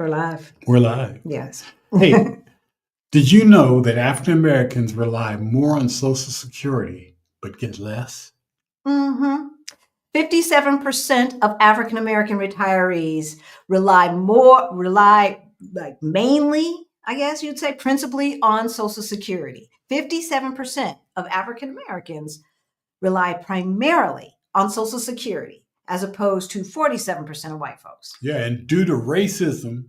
For life. We're live. Yes. Hey, did you know that African Americans rely more on Social Security but get less? 57% of African American retirees rely like mainly, I guess you'd say principally on Social Security. 57% of African Americans rely primarily on Social Security, as opposed to 47% of white folks. Yeah, and due to racism,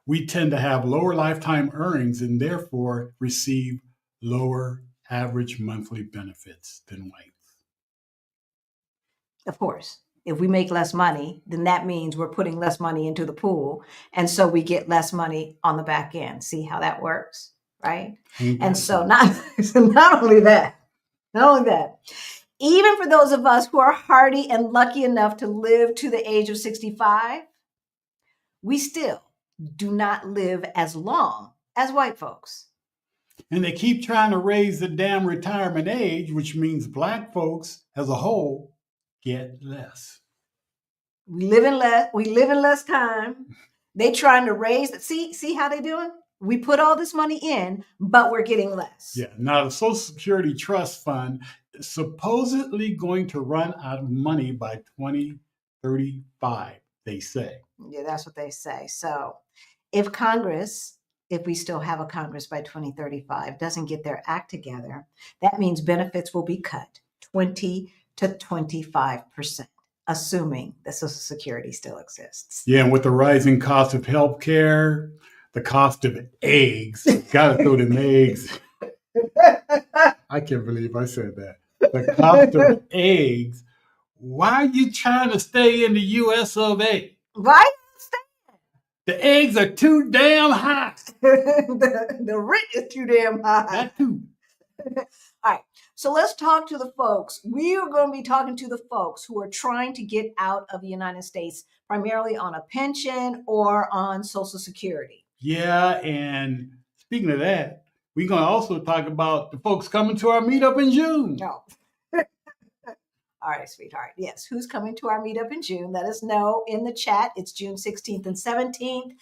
we tend to have lower lifetime earnings and therefore receive lower average monthly benefits than whites. Of course, if we make less money, then that means we're putting less money into the pool. And so we get less money on the back end. See how that works, right? And so not only that, even for those of us who are hardy and lucky enough to live to the age of 65, we still do not live as long as white folks. And they keep trying to raise the damn retirement age, which means black folks as a whole get less. We live in less time. They trying to raise it. See how they doing? We put all this money in, but we're getting less. Yeah. Now the Social Security Trust Fund is supposedly going to run out of money by 2035, they say. Yeah, that's what they say. So if we still have a Congress by 2035, doesn't get their act together, that means benefits will be cut 20 to 25%, assuming that Social Security still exists. Yeah, and with the rising cost of healthcare, the cost of eggs, gotta throw them eggs. I can't believe I said that. The cost of eggs. Why are you trying to stay in the US of A? Why The eggs are too damn high. the rent is too damn high. That too. All right. So let's talk to the folks. We are going to be talking to the folks who are trying to get out of the United States, primarily on a pension or on Social Security. Yeah, and speaking of that, we're going to also talk about the folks coming to our meetup in June. No. All right, sweetheart. Yes, who's coming to our meetup in June? Let us know in the chat. It's June 16th and 17th.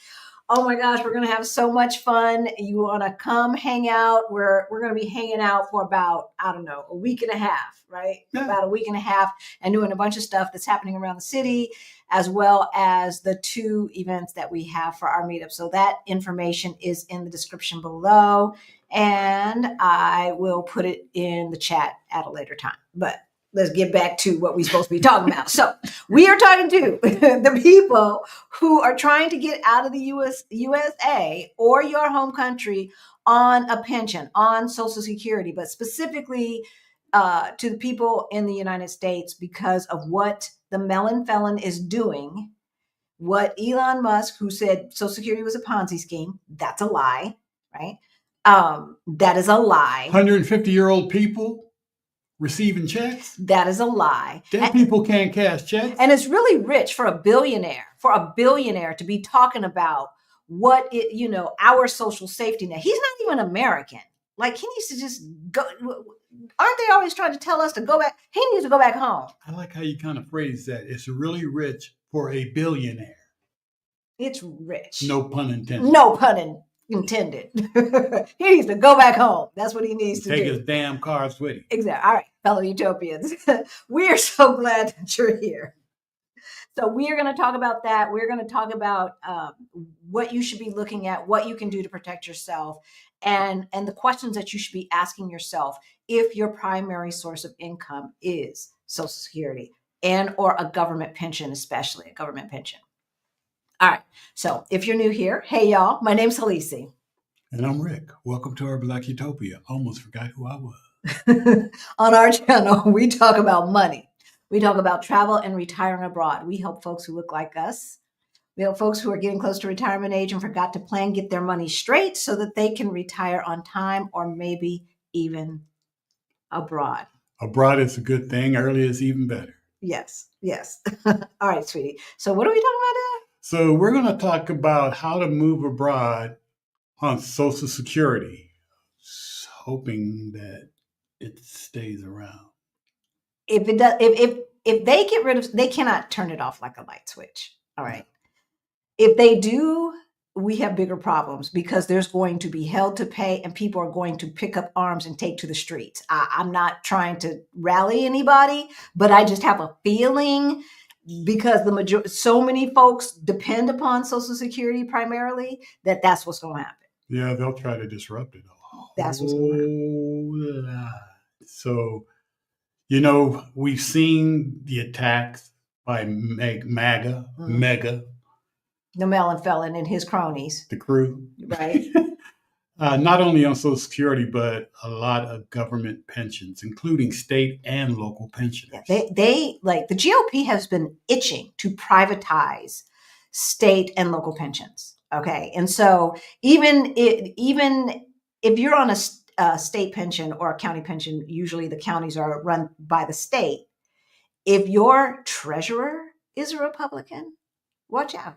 Oh my gosh, we're going to have so much fun. You want to come hang out. We're going to be hanging out for about, I don't know, a week and a half, right? Yeah. About a week and a half, and doing a bunch of stuff that's happening around the city, as well as the 2 events that we have for our meetup. So that information is in the description below, and I will put it in the chat at a later time. But let's get back to what we're supposed to be talking about. So we are talking to the people who are trying to get out of the USA or your home country on a pension, on Social Security, but specifically to the people in the United States because of what the melon felon is doing, what Elon Musk, who said Social Security was a Ponzi scheme, that's a lie, right? That is a lie. 150-year-old people receiving checks? That is a lie. Dead people can't cash checks. And it's really rich for a billionaire to be talking about what our social safety net. He's not even American. Like, he needs to just go. Aren't they always trying to tell us to go back? He needs to go back home. I like how you kind of phrase that. It's really rich for a billionaire. It's rich. No pun intended. No pun intended. He needs to go back home. That's what he needs to do. Take his damn cars with him. Exactly. All right, fellow utopians. We are so glad that you're here. So we are going to talk about that. We're going to talk about what you should be looking at, what you can do to protect yourself, and the questions that you should be asking yourself if your primary source of income is Social Security and or a government pension, especially a government pension. All right. So if you're new here, hey, y'all, my name's Halisi. And I'm Rick. Welcome to our Black Utopia. Almost forgot who I was. On our channel, we talk about money. We talk about travel and retiring abroad. We help folks who look like us. We help folks who are getting close to retirement age and forgot to plan, get their money straight so that they can retire on time or maybe even abroad. Abroad is a good thing. Early is even better. Yes. All right, sweetie. So what are we talking about today? So we're going to talk about how to move abroad on Social Security, hoping that it stays around. If it does, if they get rid of, they cannot turn it off like a light switch. All right. If they do we have bigger problems because there's going to be hell to pay and people are going to pick up arms and take to the streets. I'm not trying to rally anybody, but I just have a feeling because so many folks depend upon Social Security primarily that's what's going to happen. Yeah, they'll try to disrupt it. That's what's going to happen. So, we've seen the attacks by MAGA, Mega, the melon felon and his cronies, the crew, right? Not only on Social Security, but a lot of government pensions, including state and local pensions. Yeah, they like the GOP has been itching to privatize state and local pensions. Okay, and so even if you're on a state pension or a county pension, usually the counties are run by the state. If your treasurer is a Republican, watch out.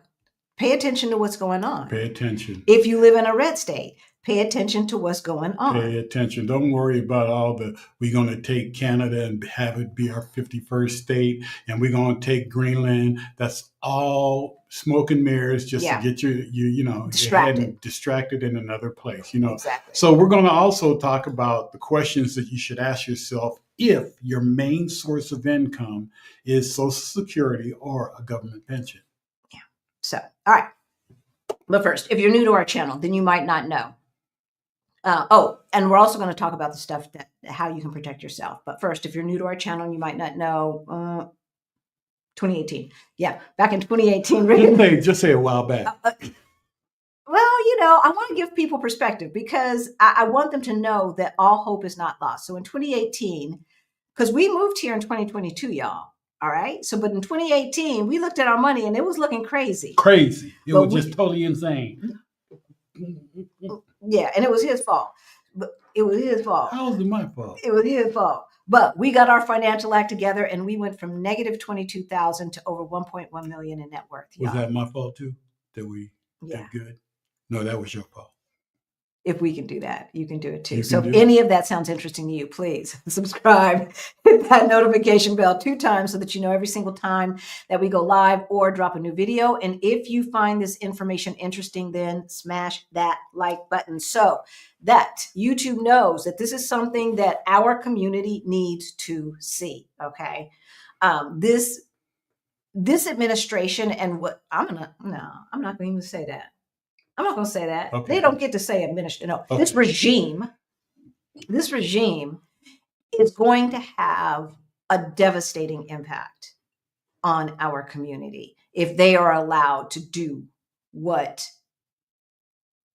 Pay attention to what's going on. Pay attention. If you live in a red state, pay attention to what's going on. Pay attention. Don't worry about we're going to take Canada and have it be our 51st state, and we're going to take Greenland. That's all smoke and mirrors just to get distracted in another place. Exactly. So we're going to also talk about the questions that you should ask yourself if your main source of income is Social Security or a government pension. Yeah. So, all right. But first, if you're new to our channel, then you might not know. And we're also going to talk about the stuff how you can protect yourself. But first, if you're new to our channel and you might not know, 2018. Yeah, back in 2018. Just say a while back. Well, I want to give people perspective because I want them to know that all hope is not lost. So in 2018, because we moved here in 2022, y'all. All right. So, but in 2018, we looked at our money and it was looking crazy. Crazy. It was just totally insane. Yeah. And it was his fault. But it was his fault. How was it my fault? It was his fault. But we got our financial act together and we went from negative 22,000 to over 1.1 million in net worth. Was that my fault too? That we did good? No, that was your fault. If we can do that, you can do it too. So if any of that sounds interesting to you, please subscribe, hit that notification bell 2 times so that you know every single time that we go live or drop a new video. And if you find this information interesting, then smash that like button so that YouTube knows that this is something that our community needs to see. Okay. This administration and what I'm not going to even say that. I'm not going to say that. Okay. They don't get to say administration. No, okay. This regime is going to have a devastating impact on our community if they are allowed to do what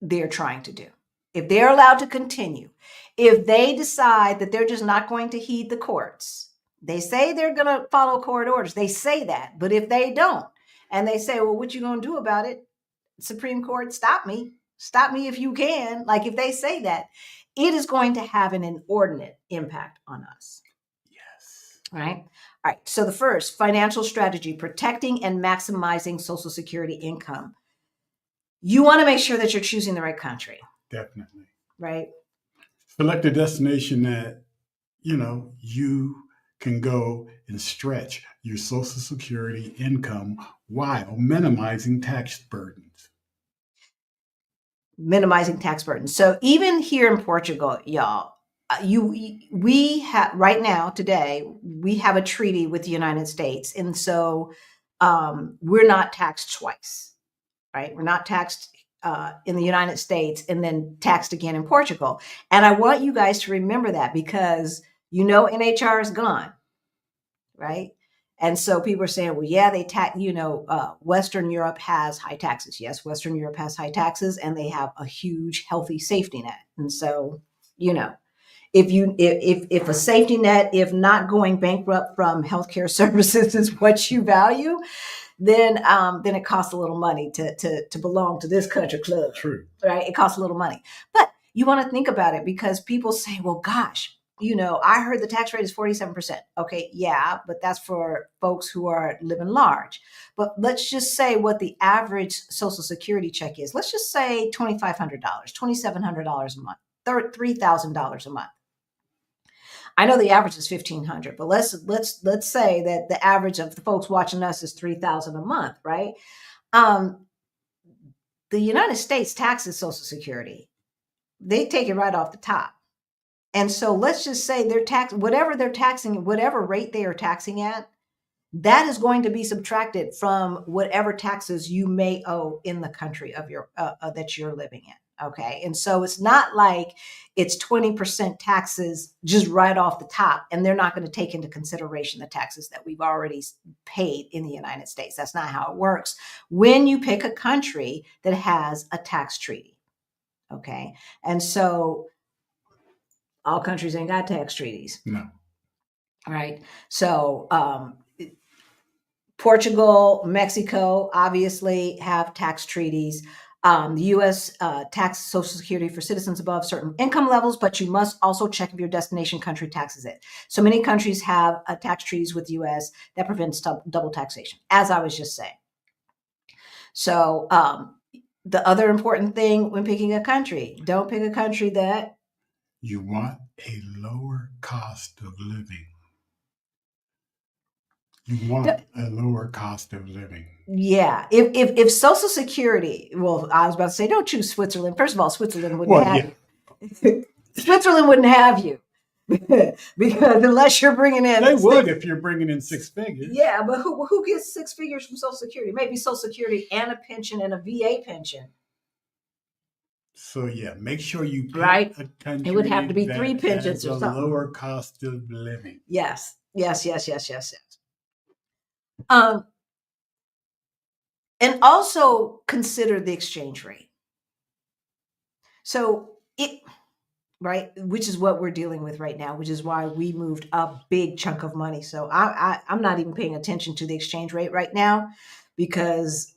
they're trying to do. If they're allowed to continue, if they decide that they're just not going to heed the courts, they say they're going to follow court orders. They say that, but if they don't, and they say, well, what you going to do about it? Supreme Court, stop me if you can. Like if they say that, it is going to have an inordinate impact on us. Yes. All right. So the first, financial strategy, protecting and maximizing Social Security income. You want to make sure that you're choosing the right country. Definitely. Right. Select a destination that, you can go and stretch your Social Security income while minimizing tax burdens. Minimizing tax burdens. So even here in Portugal, y'all, we have right now today, we have a treaty with the United States. And so we're not taxed twice, right? We're not taxed in the United States and then taxed again in Portugal. And I want you guys to remember that because NHR is gone, right? And so people are saying, well, yeah, they tax, Western Europe has high taxes. Yes, Western Europe has high taxes and they have a huge, healthy safety net. And so, if a safety net, if not going bankrupt from healthcare services is what you value, then it costs a little money to belong to this country club. True. Right? It costs a little money. But you want to think about it because people say, well, gosh, I heard the tax rate is 47%. Okay, yeah, but that's for folks who are living large. But let's just say what the average Social Security check is. Let's just say $2,500, $2,700 a month, $3,000 a month. I know the average is $1,500, but let's say that the average of the folks watching us is $3,000 a month, right? the United States taxes Social Security. They take it right off the top. And so let's just say whatever they're taxing, whatever rate they are taxing at, that is going to be subtracted from whatever taxes you may owe in the country of your that you're living in. Okay. And so it's not like it's 20% taxes just right off the top, and they're not going to take into consideration the taxes that we've already paid in the United States. That's not how it works when you pick a country that has a tax treaty. Okay. And so all countries ain't got tax treaties. No. All right. So Portugal, Mexico obviously have tax treaties. The U.S. Tax Social Security for citizens above certain income levels, but you must also check if your destination country taxes it. So many countries have tax treaties with the U.S. that prevents double taxation, as I was just saying. So the other important thing when picking a country, don't pick a country that you want a lower cost of living. You want a lower cost of living. Yeah. If Social Security, well, I was about to say, don't choose Switzerland. First of all, Switzerland wouldn't have you. Switzerland wouldn't have you because unless you're bringing in, they would if you're bringing in 6 figures. Yeah, but who gets 6 figures from Social Security? Maybe Social Security and a pension and a VA pension. So yeah, make sure you pick right. a country. It would have to be 3 pensions or something. Lower cost of living. Yes. And also consider the exchange rate. So right, which is what we're dealing with right now, which is why we moved a big chunk of money. So I'm not even paying attention to the exchange rate right now because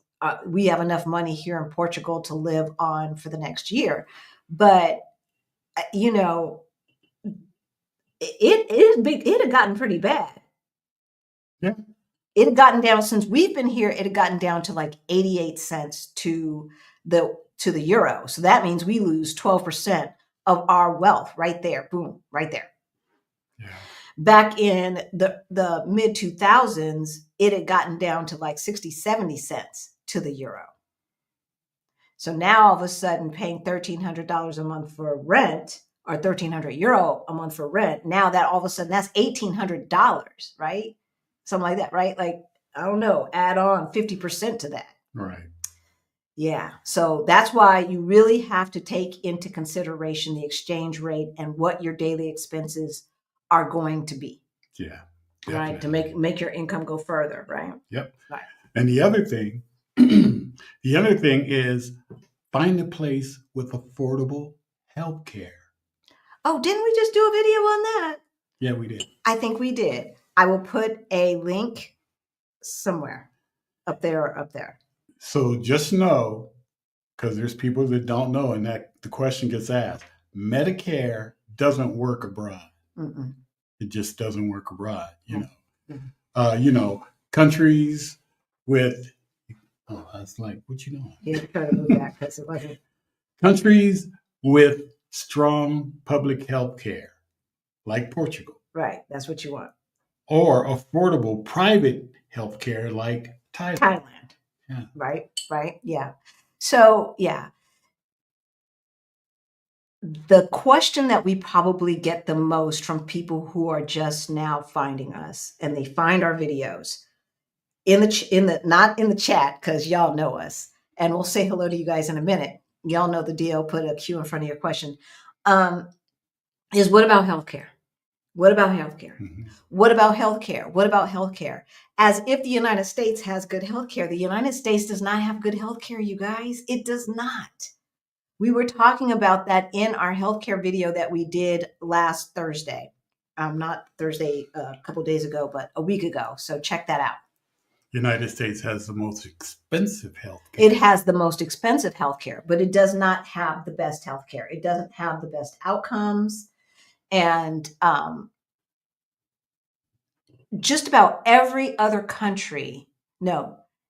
we have enough money here in Portugal to live on for the next year. But, you know, it had gotten pretty bad. Yeah. It had gotten down since we've been here. It had gotten down to like 88 cents to the euro. So that means we lose 12% of our wealth right there. Boom, right there. Yeah. Back in the mid 2000s, it had gotten down to like 60, 70 cents to the euro. So now all of a sudden paying $1,300 a month for rent or 1,300 euro a month for rent. Now that all of a sudden that's $1,800, right? Something like that, right? Like, I don't know, add on 50% to that. Right. Yeah. So that's why you really have to take into consideration the exchange rate and what your daily expenses are going to be. Yeah. Definitely. Right. To make your income go further. Right. Yep. Right. And the other thing, is find a place with affordable health care. Oh, didn't we just do a video on that? Yeah, we did. I think we did. I will put a link somewhere up there or up there. So just know, because there's people that don't know, and that the question gets asked, Medicare doesn't work abroad. Mm-mm. It just doesn't work abroad, you know. Mm-hmm. Countries with, I was like, what you doing? Yeah, try to move back because it wasn't. Countries with strong public health care, like Portugal. Right, that's what you want. Or affordable private health care like Thailand. Yeah. Right, yeah. So, yeah. The question that we probably get the most from people who are just now finding us and they find our videos not in the chat, because y'all know us, and we'll say hello to you guys in a minute. Y'all know the deal. Put a Q in front of your question. Is what about healthcare? What about healthcare? Mm-hmm. What about healthcare? What about healthcare? As if the United States has good healthcare. The United States does not have good healthcare, you guys. It does not. We were talking about that in our healthcare video that we did last Thursday. Not Thursday, a couple of days ago, but a week ago. So check that out. United States has the most expensive healthcare. It has the most expensive healthcare, but it does not have the best healthcare. It doesn't have the best outcomes. And just about every other country,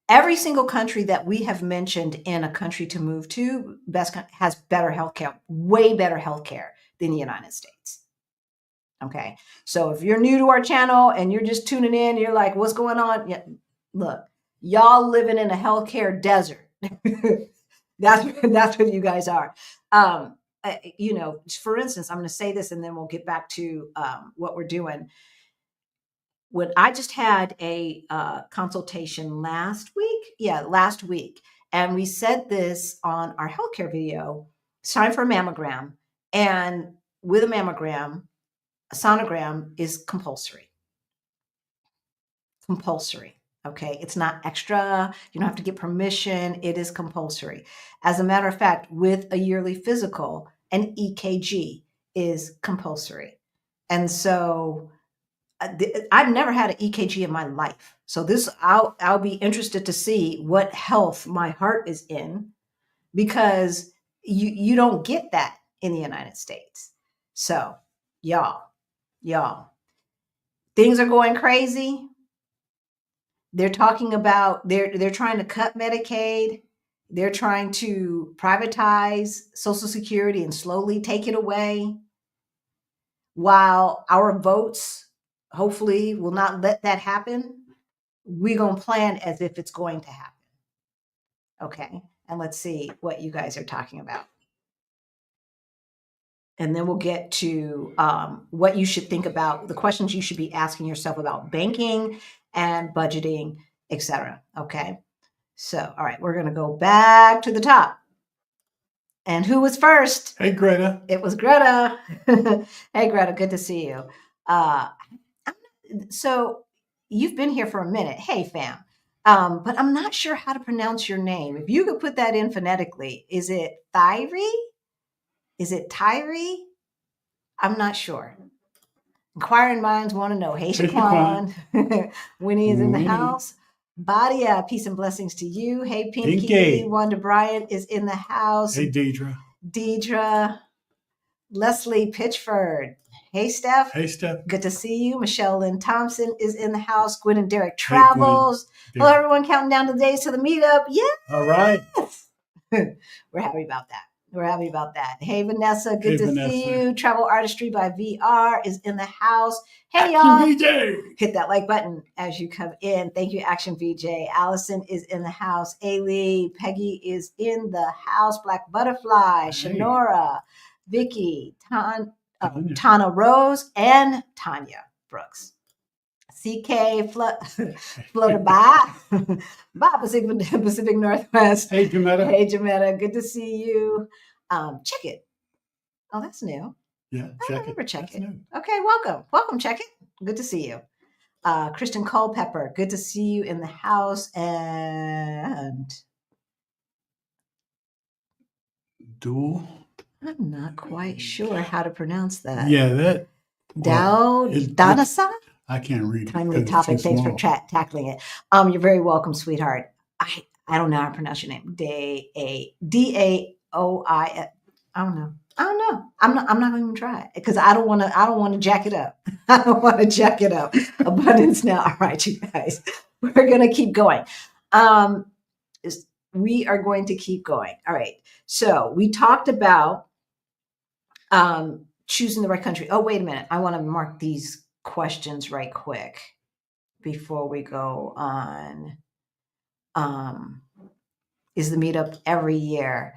every single country that we have mentioned in a country to move to has better healthcare, way better healthcare than the United States. Okay. So if you're new to our channel and you're just tuning in, you're like, what's going on? Yeah, look, y'all living in a healthcare desert. That's what you guys are. For instance, I'm going to say this, and then we'll get back to what we're doing. When I just had a consultation last week, and we said this on our healthcare video. It's time for a mammogram, and with a mammogram, a sonogram is compulsory. Compulsory. Okay. It's not extra. You don't have to get permission. It is compulsory. As a matter of fact, with a yearly physical, an EKG is compulsory. And so I've never had an EKG in my life. So I'll be interested to see what health my heart is in, because you don't get that in the United States. So y'all, things are going crazy. They're talking about they're trying to cut Medicaid. They're trying to privatize Social Security and slowly take it away, while our votes hopefully will not let that happen. We're going to plan as if it's going to happen. Okay. And let's see what you guys are talking about. And then we'll get to what you should think about, the questions you should be asking yourself about banking and budgeting, etc. Okay. So, all right, we're going to go back to the top. And who was first? Hey, Greta. It was Greta. Hey, Greta, good to see you. So you've been here for a minute. Hey, fam. But I'm not sure how to pronounce your name. If you could put that in phonetically, is it Thyri? Is it Tyree? I'm not sure. Inquiring minds want to know. Hey, Shaquan. Winnie is in the house. Badia, peace and blessings to you. Hey, Pinky. Wanda Bryant is in the house. Hey, Deidre. Leslie Pitchford. Hey, Steph. Hey, Steph. Good to see you. Michelle Lynn Thompson is in the house. Gwen and Derek travels. Hey, hello, everyone. Counting down the days to the meetup. Yes. All right. We're happy about that. Hey, Vanessa. Good to see you. Travel Artistry by VR is in the house. Hey, y'all. VJ. Hit that like button as you come in. Thank you, Action VJ. Allison is in the house. Ailey. Peggy is in the house. Black Butterfly. Hey. Shanora. Vicky. Tana Rose and Tanya Brooks. CK floated by Pacific Northwest. Hey, Jametta. Good to see you. Check it. Oh, that's new. Yeah, check it. New. Okay, welcome. Check it. Good to see you. Kristen Culpepper. Good to see you in the house. And Dual. I'm not quite sure how to pronounce that. Yeah, that. Danasa? I can't read it. Timely topic. Thanks for tackling it. You're very welcome, sweetheart. I don't know how to pronounce your name. Daoi. I don't know. I'm not going to even try it because I don't want to jack it up. I don't want to jack it up. Abundance now. All right, you guys. We're going to keep going. We are going to keep going. All right. So we talked about choosing the right country. Oh, wait a minute. I want to mark these questions right quick before we go on. Is the meetup every year?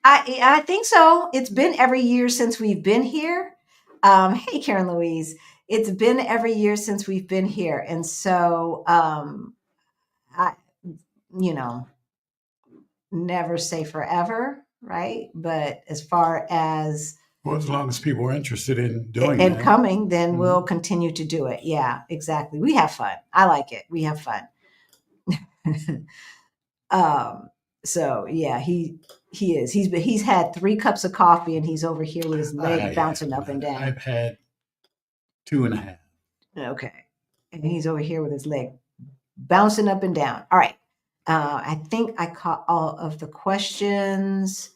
I think so. It's been every year since we've been here. Hey, Karen Louise. It's been every year since we've been here. And so, never say forever, right? But as far as... Well, as long as people are interested in doing it and coming, then we'll continue to do it. Yeah, exactly. We have fun. I like it. We have fun. So yeah, he is. He's had 3 cups of coffee and he's over here with his leg bouncing up and down. I've had 2.5. Okay, and he's over here with his leg bouncing up and down. All right. I think I caught all of the questions.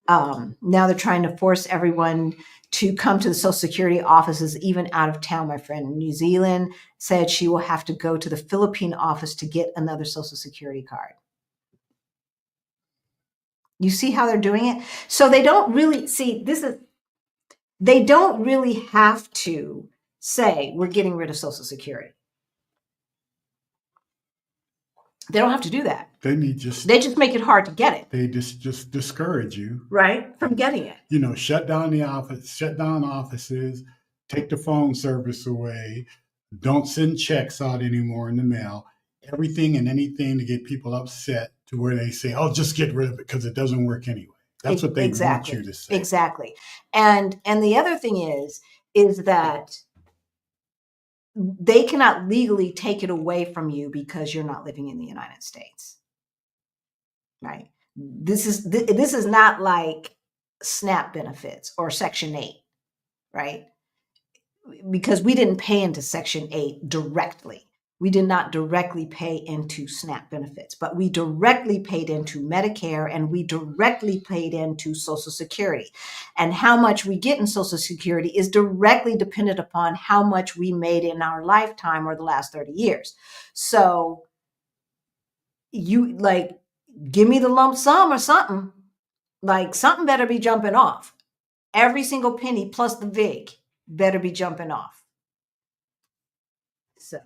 Now they're trying to force everyone to come to the Social Security offices, even out of town. My friend in New Zealand said she will have to go to the Philippine office to get another Social Security card. You see how they're doing it? So they don't really they don't really have to say we're getting rid of Social Security. They don't have to do that. They just make it hard to get it. They just discourage you, right, from getting it. Shut down the office, shut down offices, take the phone service away, don't send checks out anymore in the mail. Everything and anything to get people upset to where they say, "Oh, just get rid of it because it doesn't work anyway." That's what they want you to say. Exactly. And the other thing is that they cannot legally take it away from you because you're not living in the United States. Right? This is not like SNAP benefits or Section 8, right? Because we didn't pay into Section 8 directly. We did not directly pay into SNAP benefits, but we directly paid into Medicare and we directly paid into Social Security. And how much we get in Social Security is directly dependent upon how much we made in our lifetime or the last 30 years. So you give me the lump sum or something. Something better be jumping off. Every single penny plus the VIG better be jumping off. So,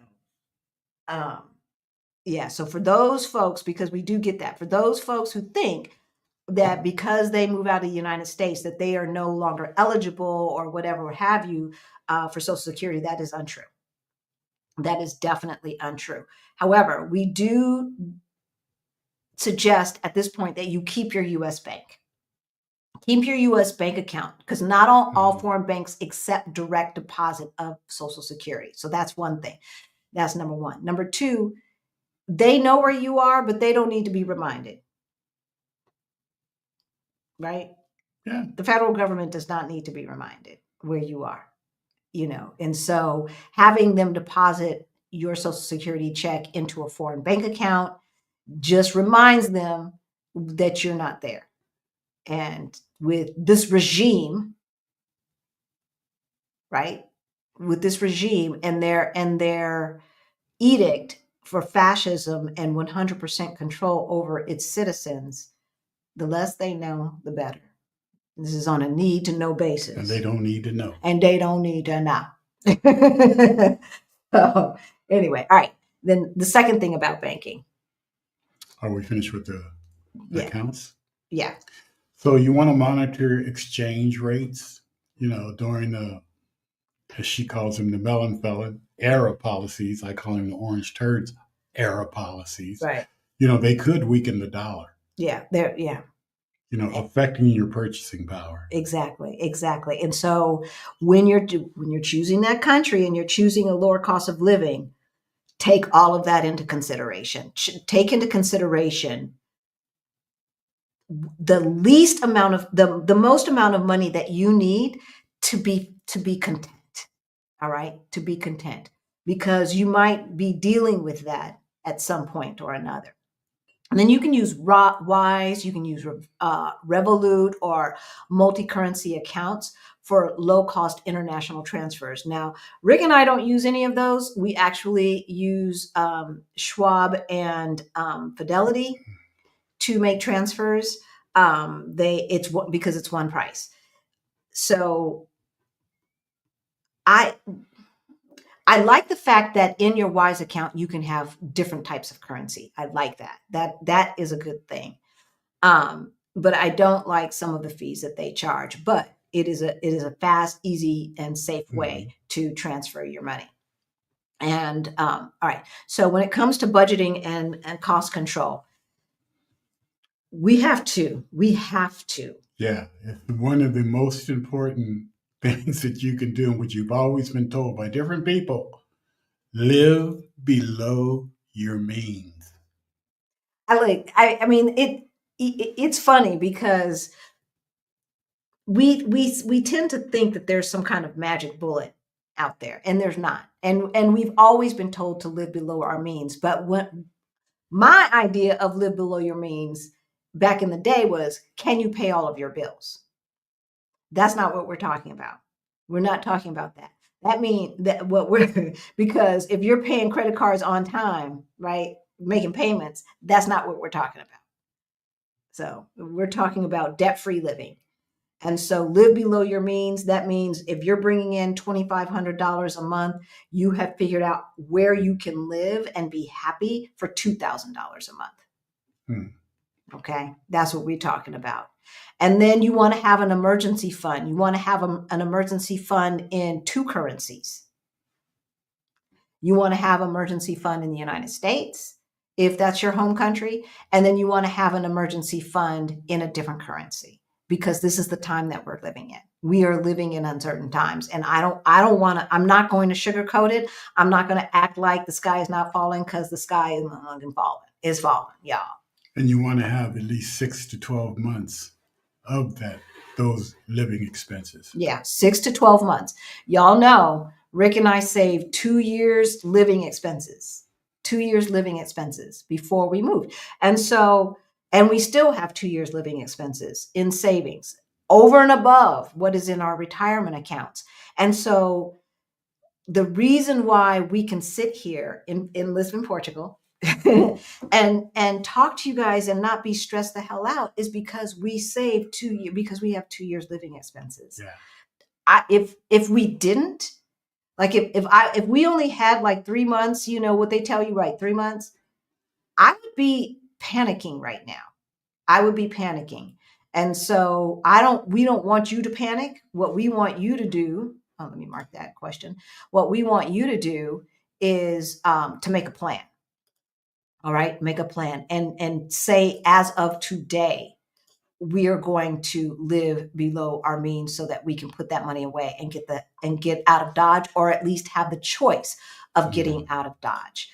yeah. So for those folks, because we do get that, for those folks who think that because they move out of the United States that they are no longer eligible or whatever have you for Social Security, that is untrue. That is definitely untrue. However, we do suggest at this point that you keep your U.S. bank. Keep your U.S. bank account because not all foreign banks accept direct deposit of Social Security. So that's one thing. That's number one. Number two, they know where you are, but they don't need to be reminded. Right? Yeah. The federal government does not need to be reminded where you are, and so having them deposit your Social Security check into a foreign bank account just reminds them that you're not there. And with this regime, right? With this regime and their edict for fascism and 100% control over its citizens, the less they know, the better. This is on a need to know basis. And they don't need to know. And they don't need to know. So, anyway, all right. Then the second thing about banking. Are we finished with the accounts? Yeah. So you want to monitor exchange rates, during the, as she calls them, the melon felon era policies. I call them the orange turds era policies. Right. They could weaken the dollar. Yeah. Affecting your purchasing power. Exactly. And so when you're choosing that country and you're choosing a lower cost of living, take all of that into consideration. Take into consideration the least amount of the most amount of money that you need to be content. All right, to be content, because you might be dealing with that at some point or another. And then you can use Wise, you can use Revolut or multi-currency accounts for low-cost international transfers. Now, Rick and I don't use any of those. We actually use Schwab and Fidelity to make transfers. Because it's one price. So I like the fact that in your Wise account you can have different types of currency. I like that. That is a good thing. But I don't like some of the fees that they charge. But it is a fast, easy, and safe way to transfer your money. And all right. So when it comes to budgeting and cost control, we have to. Yeah, it's one of the most important things that you can do, and which you've always been told by different people: live below your means. I mean, it's funny because we tend to think that there's some kind of magic bullet out there, and there's not. And we've always been told to live below our means. But when my idea of live below your means back in the day was, can you pay all of your bills? That's not what we're talking about. We're not talking about that. That means that because if you're paying credit cards on time, right, making payments, that's not what we're talking about. So we're talking about debt-free living. And so live below your means. That means if you're bringing in $2,500 a month, you have figured out where you can live and be happy for $2,000 a month. Hmm. Okay. That's what we're talking about. And then you want to have an emergency fund. You want to have an emergency fund in two currencies. You want to have emergency fund in the United States, if that's your home country. And then you want to have an emergency fund in a different currency, because this is the time that we're living in. We are living in uncertain times. And I don't want to, I'm not going to sugarcoat it. I'm not going to act like the sky is not falling, because the sky is falling. It's falling, y'all. And you want to have at least 6 to 12 months of those living expenses. Yeah, 6 to 12 months. Y'all know Rick and I saved 2 years living expenses, 2 years living expenses before we moved. And so, and we still have 2 years living expenses in savings over and above what is in our retirement accounts. And so the reason why we can sit here in Lisbon, Portugal, and talk to you guys and not be stressed the hell out is because we saved 2 years, because we have 2 years living expenses. Yeah. If we didn't, like if we only had like 3 months, you know what they tell you, right? 3 months, I would be panicking right now. I would be panicking. And so we don't want you to panic. What we want you to do, let me mark that question. What we want you to do is to make a plan. All right, make a plan and say, as of today, we are going to live below our means so that we can put that money away and get out of Dodge, or at least have the choice of getting out of Dodge.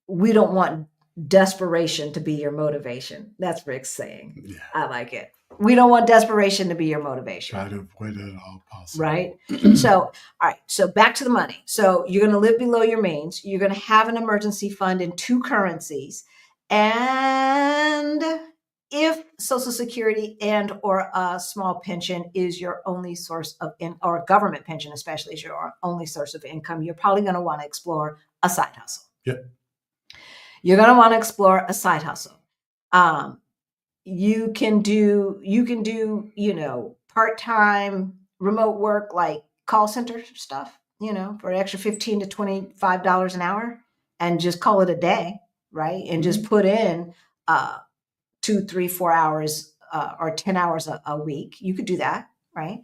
We don't want desperation to be your motivation. That's Rick's saying. Yeah. I like it. We don't want desperation to be your motivation. Try to avoid it at all possible. Right? So, all right. So back to the money. So you're going to live below your means. You're going to have an emergency fund in two currencies. And if Social Security and or a small pension is your only source of or a government pension especially is your only source of income, you're probably going to want to explore a side hustle. Yep. You're going to want to explore a side hustle. You can do, you know, part-time remote work, like call center stuff, you know, for an extra $15 to $25 an hour, and just call it a day, right? And just put in 2, 3, 4 hours or 10 hours a week. You could do that, right?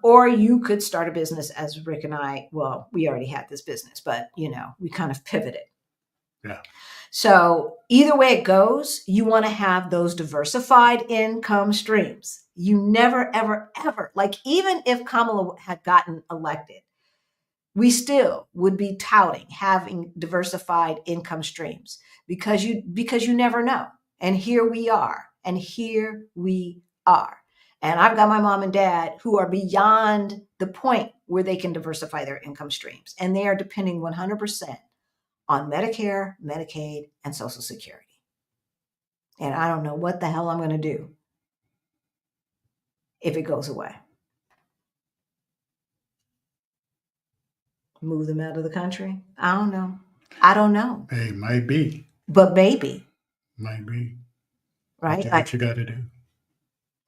Or you could start a business, as Rick and I, well, we already had this business, but, you know, we kind of pivoted. Yeah. So either way it goes, you want to have those diversified income streams. You never, ever, ever, like even if Kamala had gotten elected, we still would be touting having diversified income streams, because you never know. And here we are. And I've got my mom and dad who are beyond the point where they can diversify their income streams. And they are depending 100% on Medicare, Medicaid, and Social Security. And I don't know what the hell I'm going to do if it goes away. Move them out of the country? I don't know. Hey, might be. But maybe. Might be. Right? What you got to do.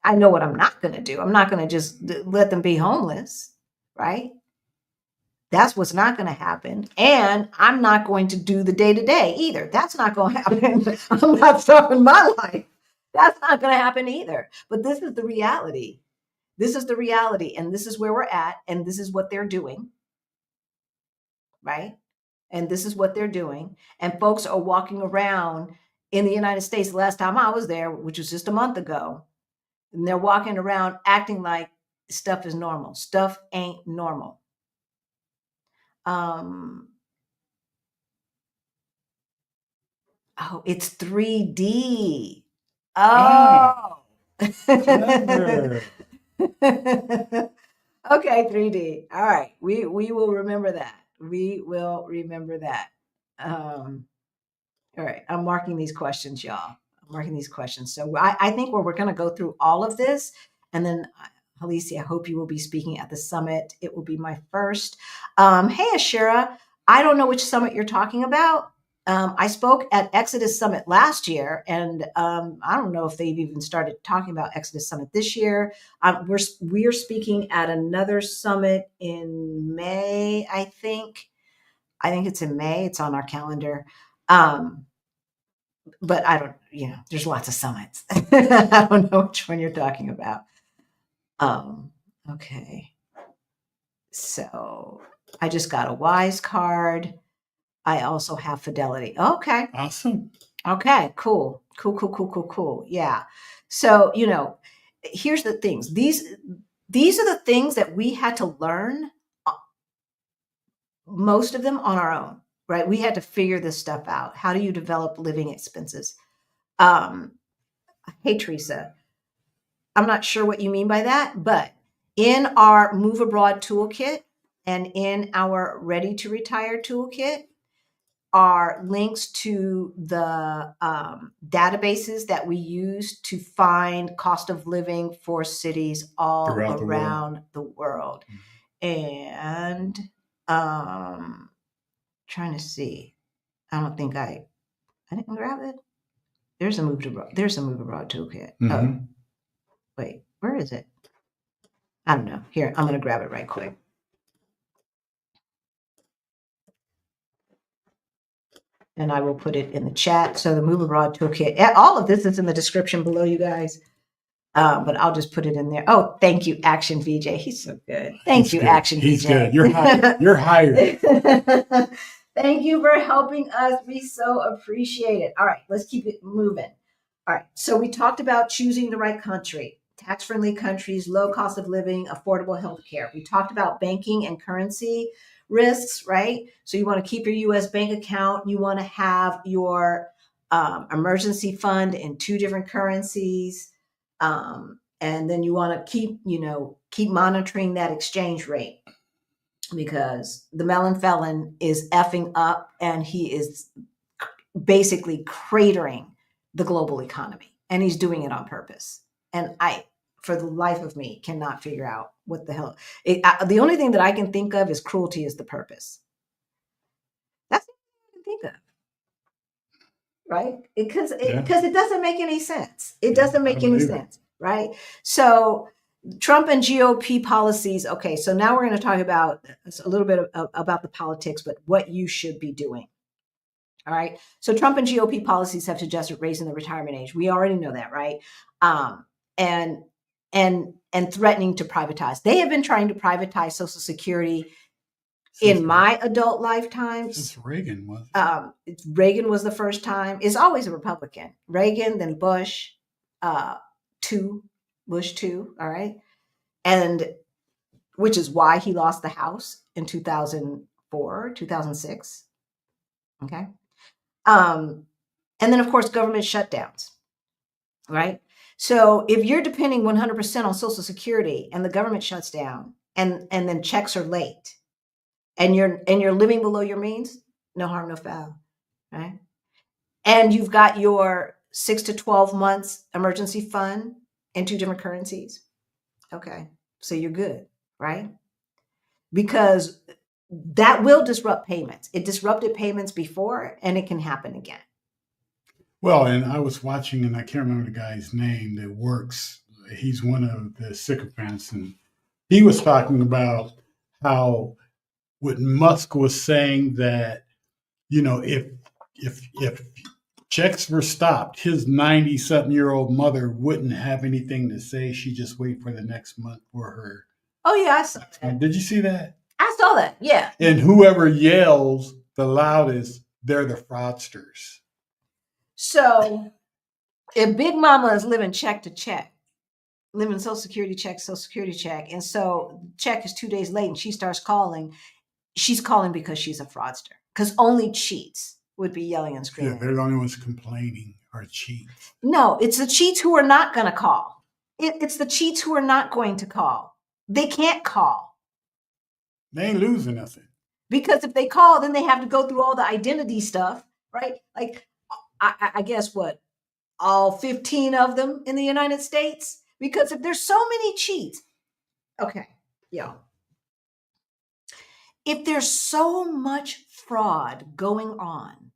I know what I'm not going to do. I'm not going to just let them be homeless, right? That's what's not going to happen. And I'm not going to do the day-to-day either. That's not going to happen. I'm not starting my life. That's not going to happen either. But this is the reality. This is the reality. And this is where we're at. And this is what they're doing. Right? And this is what they're doing. And folks are walking around in the United States. The last time I was there, which was just a month ago, and they're walking around acting like stuff is normal. Stuff ain't normal. Oh, it's 3D. Oh. Clever. Okay, 3D. All right. We will remember that. We will remember that. All right. I'm marking these questions, y'all. I'm marking these questions. So I think we're going to go through all of this. And then, Halisi, I hope you will be speaking at the summit. It will be my first. Hey, Ashira, I don't know which summit you're talking about. I spoke at Exodus Summit last year, and I don't know if they've even started talking about Exodus Summit this year. We're speaking at another summit in May, I think. I think it's in May. It's on our calendar. But I don't, there's lots of summits. I don't know which one you're talking about. Okay. So I just got a Wise card. I also have Fidelity. Okay. Awesome. Okay, cool. Cool. Yeah. So, here's the things. These are the things that we had to learn, most of them on our own, right? We had to figure this stuff out. How do you develop living expenses? Hey, Teresa, I'm not sure what you mean by that, but in our Move Abroad toolkit and in our Ready to Retire toolkit are links to the databases that we use to find cost of living for cities all around the world. And trying to see. I don't think I didn't grab it. There's a Move Abroad toolkit. Oh, wait, where is it? I don't know. Here, I'm going to grab it right quick. And I will put it in the chat. So the Move Abroad toolkit, all of this is in the description below, you guys. But I'll just put it in there. Oh, thank you, Action VJ. He's so good. Thank you, Action VJ. He's good. You're hired. Thank you for helping us. We so appreciate it. All right, let's keep it moving. All right, so we talked about choosing the right country, tax-friendly countries, low cost of living, affordable healthcare. We talked about banking and currency risks, right? So you want to keep your U.S. bank account. You want to have your emergency fund in 2 different currencies. And then you want to keep monitoring that exchange rate, because the melon felon is effing up and he is basically cratering the global economy, and he's doing it on purpose. And I, for the life of me, cannot figure out what the hell. The only thing that I can think of is cruelty is the purpose. That's what I can think of. Right? Because it doesn't make any sense. It doesn't make any sense, right? So Trump and GOP policies. Okay, so now we're going to talk about a little bit about the politics, but what you should be doing. All right. So Trump and GOP policies have suggested raising the retirement age. We already know that, right? And threatening to privatize. They have been trying to privatize Social Security in my adult lifetime. Since Reagan was. Reagan was the first time. It's always a Republican. Reagan, then Bush, Bush 2. All right. And which is why he lost the House in 2004, 2006. Okay. And then, of course, government shutdowns, right? So if you're depending 100% on Social Security and the government shuts down and then checks are late and you're living below your means, no harm, no foul, right? And you've got your 6 to 12 months emergency fund in 2 different currencies. Okay, so you're good, right? Because that will disrupt payments. It disrupted payments before, and it can happen again. Well, and I was watching, and I can't remember the guy's name that works. He's one of the sycophants, and he was talking about how what Musk was saying that, if checks were stopped, his 90-something-year-old mother wouldn't have anything to say. She'd just wait for the next month for her. Oh, yeah, I saw that. Did you see that? I saw that, yeah. And whoever yells the loudest, they're the fraudsters. So if Big Mama is living check to check, living Social Security check, and so check is 2 days late and she starts calling, she's calling because she's a fraudster. Because only cheats would be yelling and screaming. Yeah, they're the only ones complaining are cheats. No, it's the cheats who are not going to call. It's the cheats who are not going to call. They can't call. They ain't losing nothing. Because if they call, then they have to go through all the identity stuff, right? Like, I guess what? All 15 of them in the United States? Because if there's so many cheats, okay, y'all. If there's so much fraud going on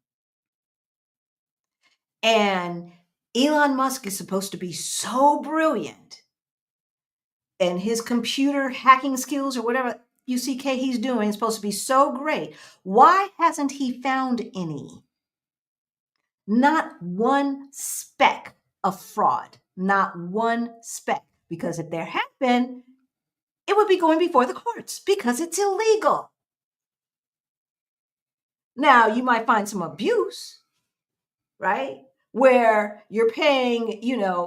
And Elon Musk is supposed to be so brilliant, and his computer hacking skills or whatever UCK he's doing is supposed to be so great. Why hasn't he found any? Not one speck of fraud, not one speck. Because if there had been, it would be going before the courts because it's illegal. Now, you might find some abuse, right? Where you're paying,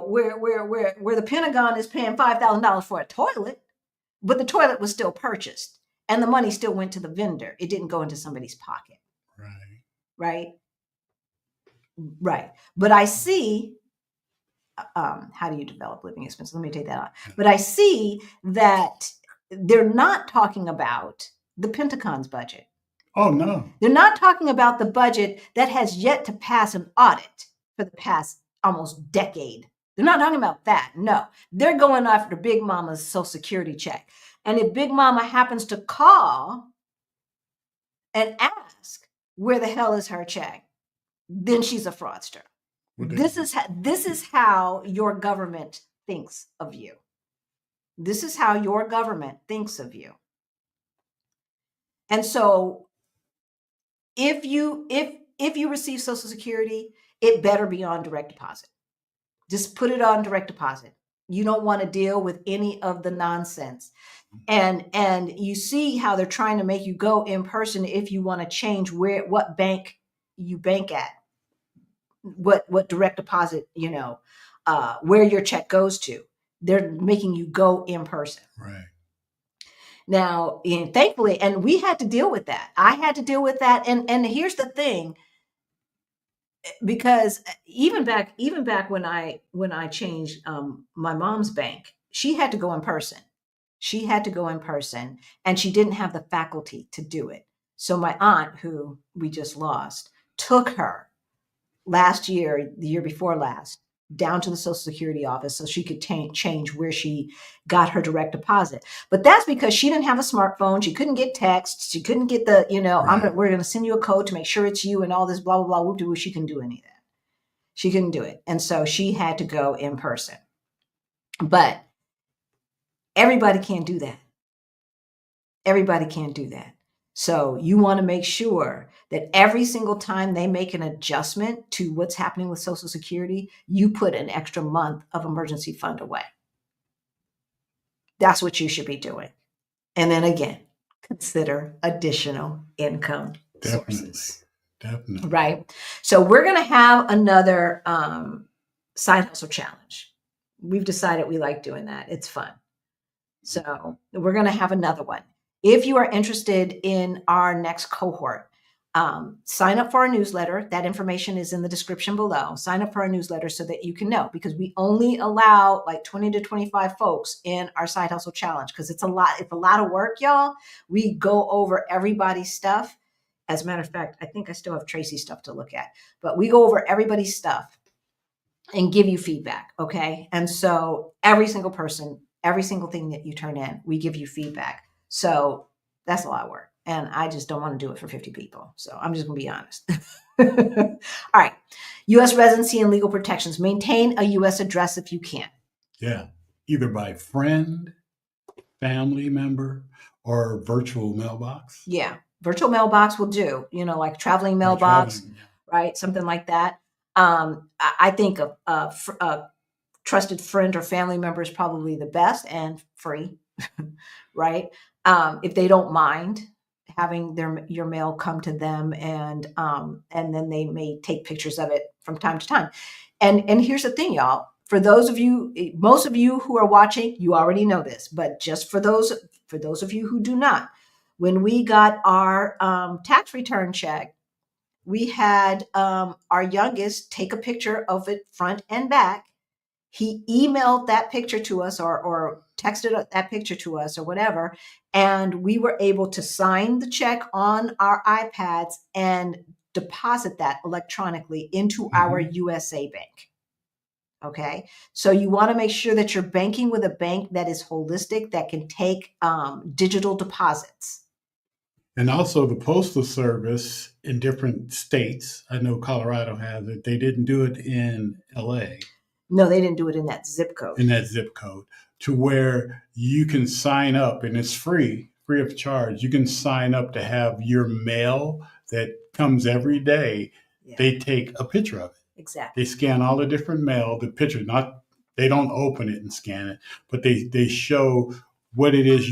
where the Pentagon is paying $5,000 for a toilet, but the toilet was still purchased and the money still went to the vendor. It didn't go into somebody's pocket. Right. But I see, how do you develop living expenses? Let me take that on. But I see that they're not talking about the Pentagon's budget. Oh, no. They're not talking about the budget that has yet to pass an audit for the past almost decade. They're not talking about that. No, they're going after Big Mama's Social Security check. And if Big Mama happens to call and ask where the hell is her check, then she's a fraudster. This is how your government thinks of you. This is how your government thinks of you. And so if you receive Social Security, it better be on direct deposit. Just put it on direct deposit. You don't want to deal with any of the nonsense. And you see how they're trying to make you go in person if you want to change what bank you bank at, what direct deposit, where your check goes to. They're making you go in person. Right. Now, and thankfully, and we had to deal with that. I had to deal with that. And here's the thing, because even back when I changed my mom's bank, she had to go in person. She had to go in person, and she didn't have the faculty to do it. So my aunt, who we just lost, took her last year, the year before last, down to the Social Security office so she could change where she got her direct deposit. But that's because she didn't have a smartphone. She couldn't get texts. She couldn't get the, Right. we're going to send you a code to make sure it's you and all this blah, blah, blah, whoop de whoop. She couldn't do any of that. She couldn't do it. And so she had to go in person. But everybody can't do that. Everybody can't do that. So you want to make sure that every single time they make an adjustment to what's happening with Social Security, you put an extra month of emergency fund away. That's what you should be doing. And then again, consider additional income sources. Definitely. Right. So we're going to have another side hustle challenge. We've decided we like doing that. It's fun. So we're going to have another one. If you are interested in our next cohort, sign up for our newsletter. That information is in the description below. Sign up for our newsletter so that you can know, because we only allow like 20 to 25 folks in our side hustle challenge, because it's a lot of work, y'all. We go over everybody's stuff. As a matter of fact, I think I still have Tracy's stuff to look at, but we go over everybody's stuff and give you feedback. Okay. And so every single person, every single thing that you turn in, we give you feedback. So that's a lot of work. And I just don't want to do it for 50 people. So I'm just going to be honest. All right. U.S. residency and legal protections. Maintain a U.S. address if you can. Yeah. Either by friend, family member, or virtual mailbox. Yeah. Virtual mailbox will do, like traveling mailbox, right? Something like that. I think a trusted friend or family member is probably the best and free, right? If they don't mind having your mail come to them, and then they may take pictures of it from time to time. And here's the thing, y'all. For those of you, most of you who are watching, you already know this, but just for those of you who do not, when we got our tax return check, we had our youngest take a picture of it front and back. He emailed that picture to us or texted that picture to us or whatever. And we were able to sign the check on our iPads and deposit that electronically into our USA bank. Okay. So you want to make sure that you're banking with a bank that is holistic, that can take digital deposits. And also the postal service in different states. I know Colorado has it. They didn't do it in LA, No, they didn't do it in that zip code. in that zip code, to where you can sign up and it's free of charge. You can sign up to have your mail that comes every day. Yeah, They take a picture of it. exactly. They scan all the different mail, the picture, not they don't open it and scan it, but they show what it is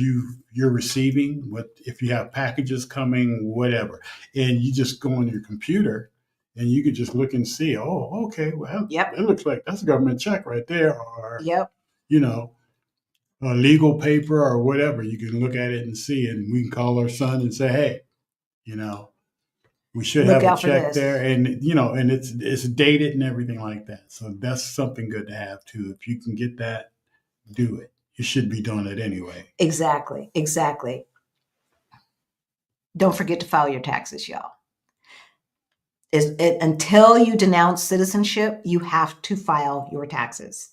you're receiving, what if you have packages coming, whatever. And you just go on your computer and you could just look and see, oh, okay, well, Yep. it looks like that's a government check right there, or Yep. you know, a legal paper or whatever. You can look at it and see, and we can call our son and say, hey, you know, we should Look have a out for check this. there, and you know, and it's dated and everything like that. So that's something good to have too. If you can get that, do it. You should be doing it anyway. Exactly. Exactly. Don't forget to file your taxes, y'all. Until you denounce citizenship, you have to file your taxes.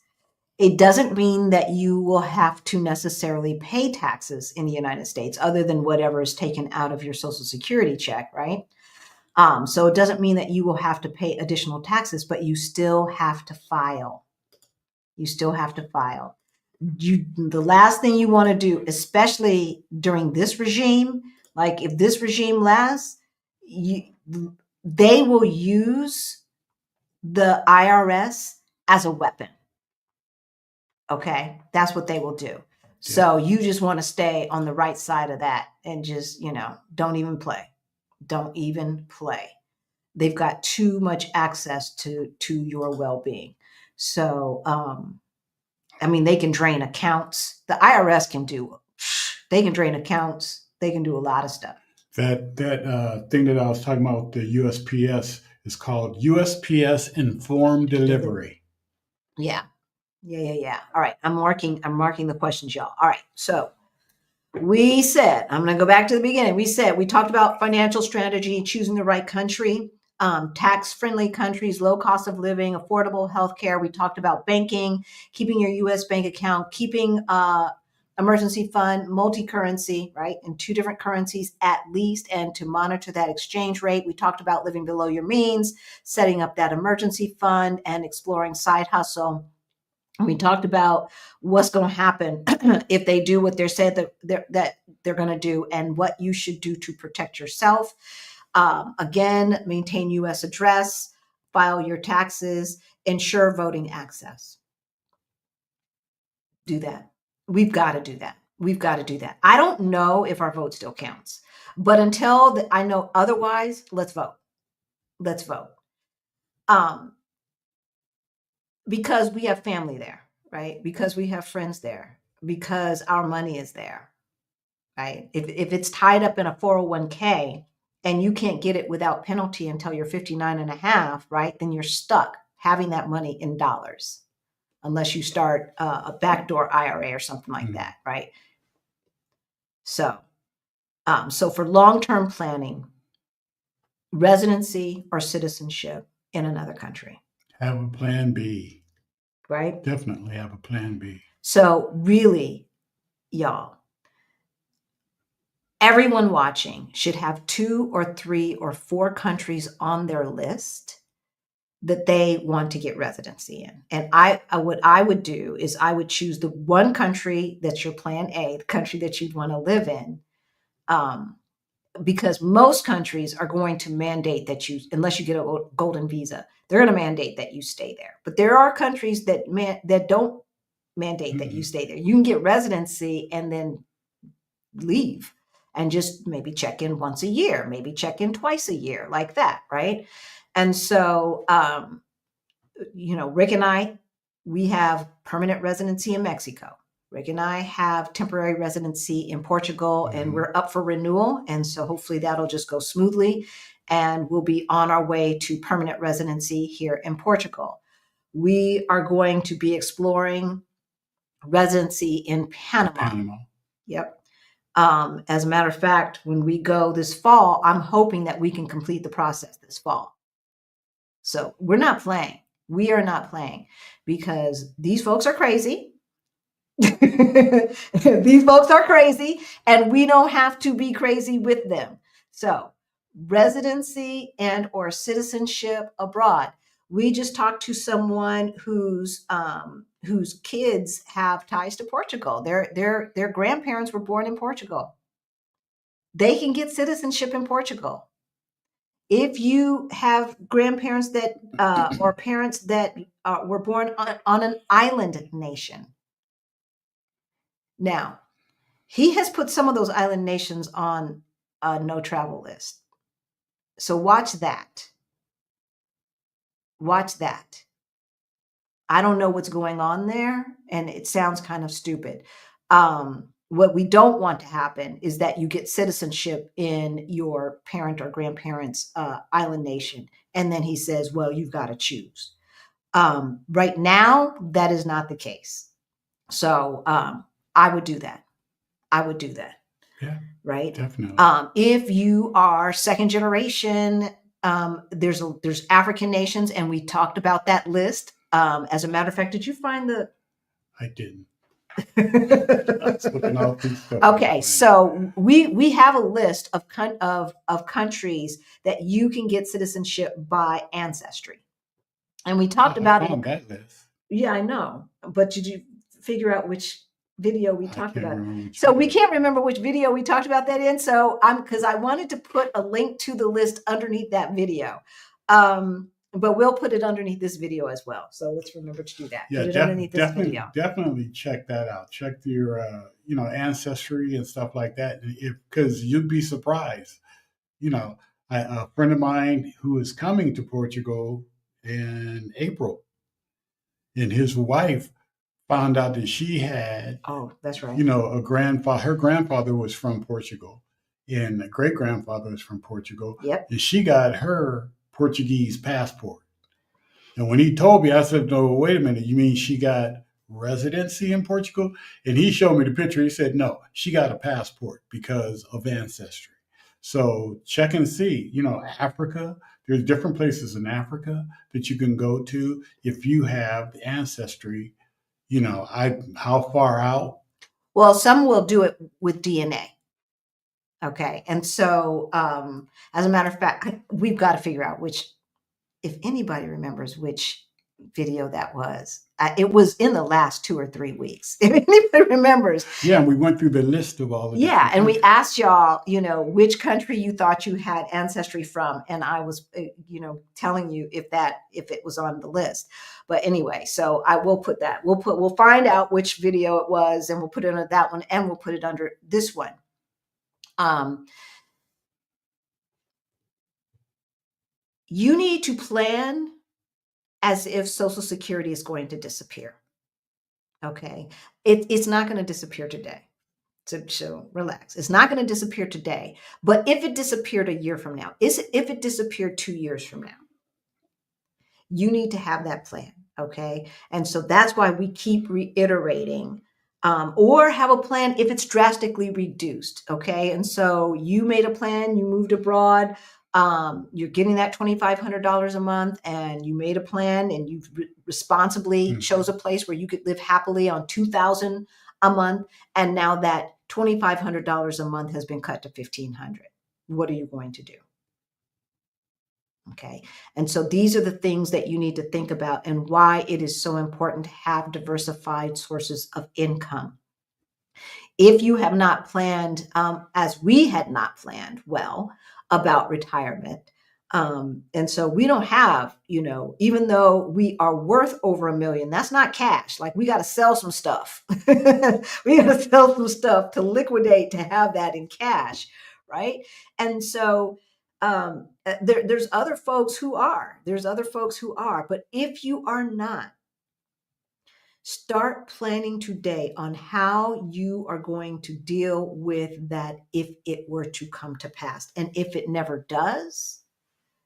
It doesn't mean that you will have to necessarily pay taxes in the United States, other than whatever is taken out of your Social Security check, right? So it doesn't mean that you will have to pay additional taxes, but you still have to file. You still have to file. The last thing you want to do, especially during this regime, like if this regime lasts, they will use the IRS as a weapon. Okay, that's what they will do. So you just want to stay on the right side of that and just, don't even play. Don't even play. They've got too much access to your well-being. So, they can drain accounts. The IRS they can drain accounts. They can do a lot of stuff. That thing that I was talking about, the USPS, is called USPS Informed Delivery. Yeah. All right. I'm marking the questions, y'all. All right. So we said, I'm going to go back to the beginning. We talked about financial strategy, choosing the right country, tax-friendly countries, low cost of living, affordable healthcare. We talked about banking, keeping your U.S. bank account, keeping emergency fund, multi-currency, right? In 2 different currencies at least, and to monitor that exchange rate. We talked about living below your means, setting up that emergency fund, and exploring side hustle. We talked about what's going to happen if they do what they said that they're going to do, and what you should do to protect yourself. Again, maintain U.S. address, file your taxes, ensure voting access. Do that. We've got to do that. I don't know if our vote still counts, but until I know otherwise, let's vote. Because we have family there, right? Because we have friends there, because our money is there, right? If it's tied up in a 401k and you can't get it without penalty until you're 59 and a half, right? Then you're stuck having that money in dollars, unless you start a backdoor IRA or something like that, right? So for long-term planning, residency or citizenship in another country. Have a plan B. Right? Definitely have a plan B. So really, y'all, everyone watching should have 2 or 3 or 4 countries on their list that they want to get residency in. And what I would do is I would choose the one country that's your plan A, the country that you'd want to live in, because most countries are going to mandate that you, unless you get a golden visa, they're going to mandate that you stay there. But there are countries that don't mandate that you stay there. You can get residency and then leave and just maybe check in once a year, maybe check in twice a year, like that, right? And so, Rick and I, we have permanent residency in Mexico. Rick and I have temporary residency in Portugal, and we're up for renewal. And so hopefully that'll just go smoothly, and we'll be on our way to permanent residency here in Portugal. We are going to be exploring residency in Panama. Yep. As a matter of fact, when we go this fall, I'm hoping that we can complete the process this fall. So we're not playing. We are not playing, because these folks are crazy. These folks are crazy, and we don't have to be crazy with them. So residency and or citizenship abroad. We just talked to someone whose kids have ties to Portugal. Their grandparents were born in Portugal. They can get citizenship in Portugal. If you have grandparents that or parents that were born on an island nation. Now, he has put some of those island nations on a no travel list. So watch that. Watch that. I don't know what's going on there, and it sounds kind of stupid. What we don't want to happen is that you get citizenship in your parent or grandparents' island nation, and then he says, well, you've got to choose. Right now, that is not the case. So I would do that. I would do that. Yeah, right? definitely. If you are second generation, there's African nations, and we talked about that list. As a matter of fact, did you find the? I didn't. I was looking all through stuff. Okay, so we have a list of countries that you can get citizenship by ancestry, and we talked about it. That list. Yeah, I know, but did you figure out which video we talked about? So we can't remember which video we talked about that in. So because I wanted to put a link to the list underneath that video. But we'll put it underneath this video as well. So let's remember to do that. Yeah, put it underneath this video. Definitely check that out. Check your ancestry and stuff like that, because you'd be surprised. A friend of mine who is coming to Portugal in April, and his wife found out that she had, that's right. A grandfather. Her grandfather was from Portugal, and great grandfather was from Portugal. Yep. And she got her Portuguese passport. And when he told me, I said, no, wait a minute. You mean she got residency in Portugal? And he showed me the picture. He said, no, she got a passport because of ancestry. So check and see, Africa, there's different places in Africa that you can go to if you have the ancestry. How far out? Well, some will do it with DNA. Okay. And so, as a matter of fact, we've got to figure out if anybody remembers which video that was. It was in the last 2 or 3 weeks. If anybody remembers. Yeah, and we went through the list of all of Yeah, and we asked y'all, which country you thought you had ancestry from, and I was, telling you if it was on the list. But anyway, so I will put that. We'll find out which video it was, and we'll put it under that one, and we'll put it under this one. You need to plan as if Social Security is going to disappear. Okay. It's not going to disappear today. So relax. It's not going to disappear today. But if it disappeared a year from now, if it disappeared 2 years from now, you need to have that plan. Okay. And so that's why we keep reiterating, or have a plan if it's drastically reduced. Okay. And so you made a plan, you moved abroad, you're getting that $2,500 a month, and you made a plan, and you responsibly chose a place where you could live happily on $2,000 a month. And now that $2,500 a month has been cut to $1,500. What are you going to do? Okay. And so these are the things that you need to think about, and why it is so important to have diversified sources of income. If you have not planned, as we had not planned well about retirement, and so we don't have, even though we are worth over $1 million, that's not cash. Like, we got to sell some stuff. We got to sell some stuff to liquidate, to have that in cash. Right. And so there's other folks who are, but if you are not, start planning today on how you are going to deal with that if it were to come to pass. And if it never does,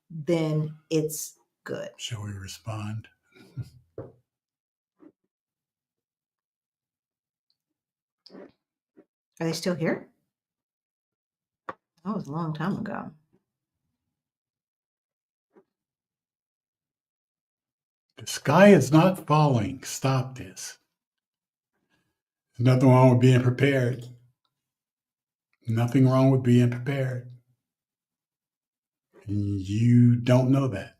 then it's good. Shall we respond? Are they still here? That was a long time ago. The sky is not falling. Stop this. There's nothing wrong with being prepared. Nothing wrong with being prepared. You don't know that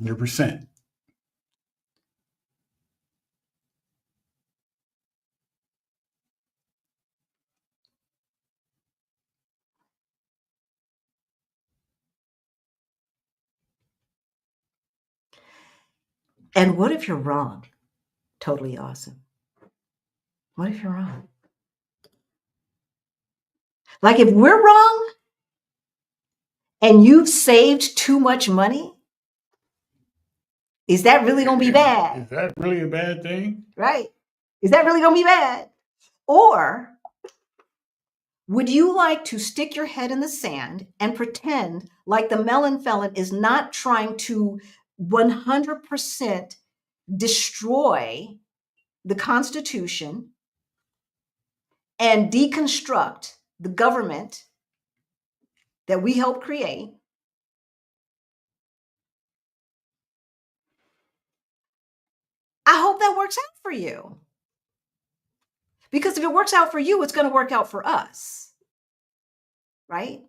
100%. And what if you're wrong? Totally awesome. What if you're wrong? Like if we're wrong and you've saved too much money, is that really going to be bad? Is that really a bad thing? Right? Is that really going to be bad? Or would you like to stick your head in the sand and pretend like the melon felon is not trying to 100% destroy the Constitution and deconstruct the government that we helped create? I hope that works out for you. Because if it works out for you, it's going to work out for us. Right?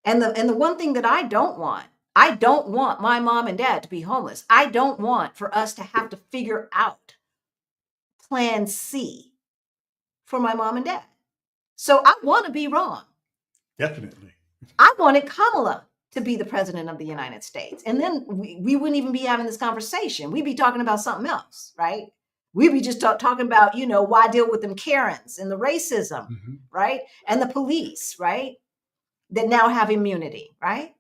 And the one thing that I don't want my mom and dad to be homeless. I don't want for us to have to figure out plan C for my mom and dad. So I want to be wrong. Definitely. I wanted Kamala to be the president of the United States. And then we wouldn't even be having this conversation. We'd be talking about something else, right? We'd be just talking about, why deal with them Karens and the racism, right? And the police, right? That now have immunity, right?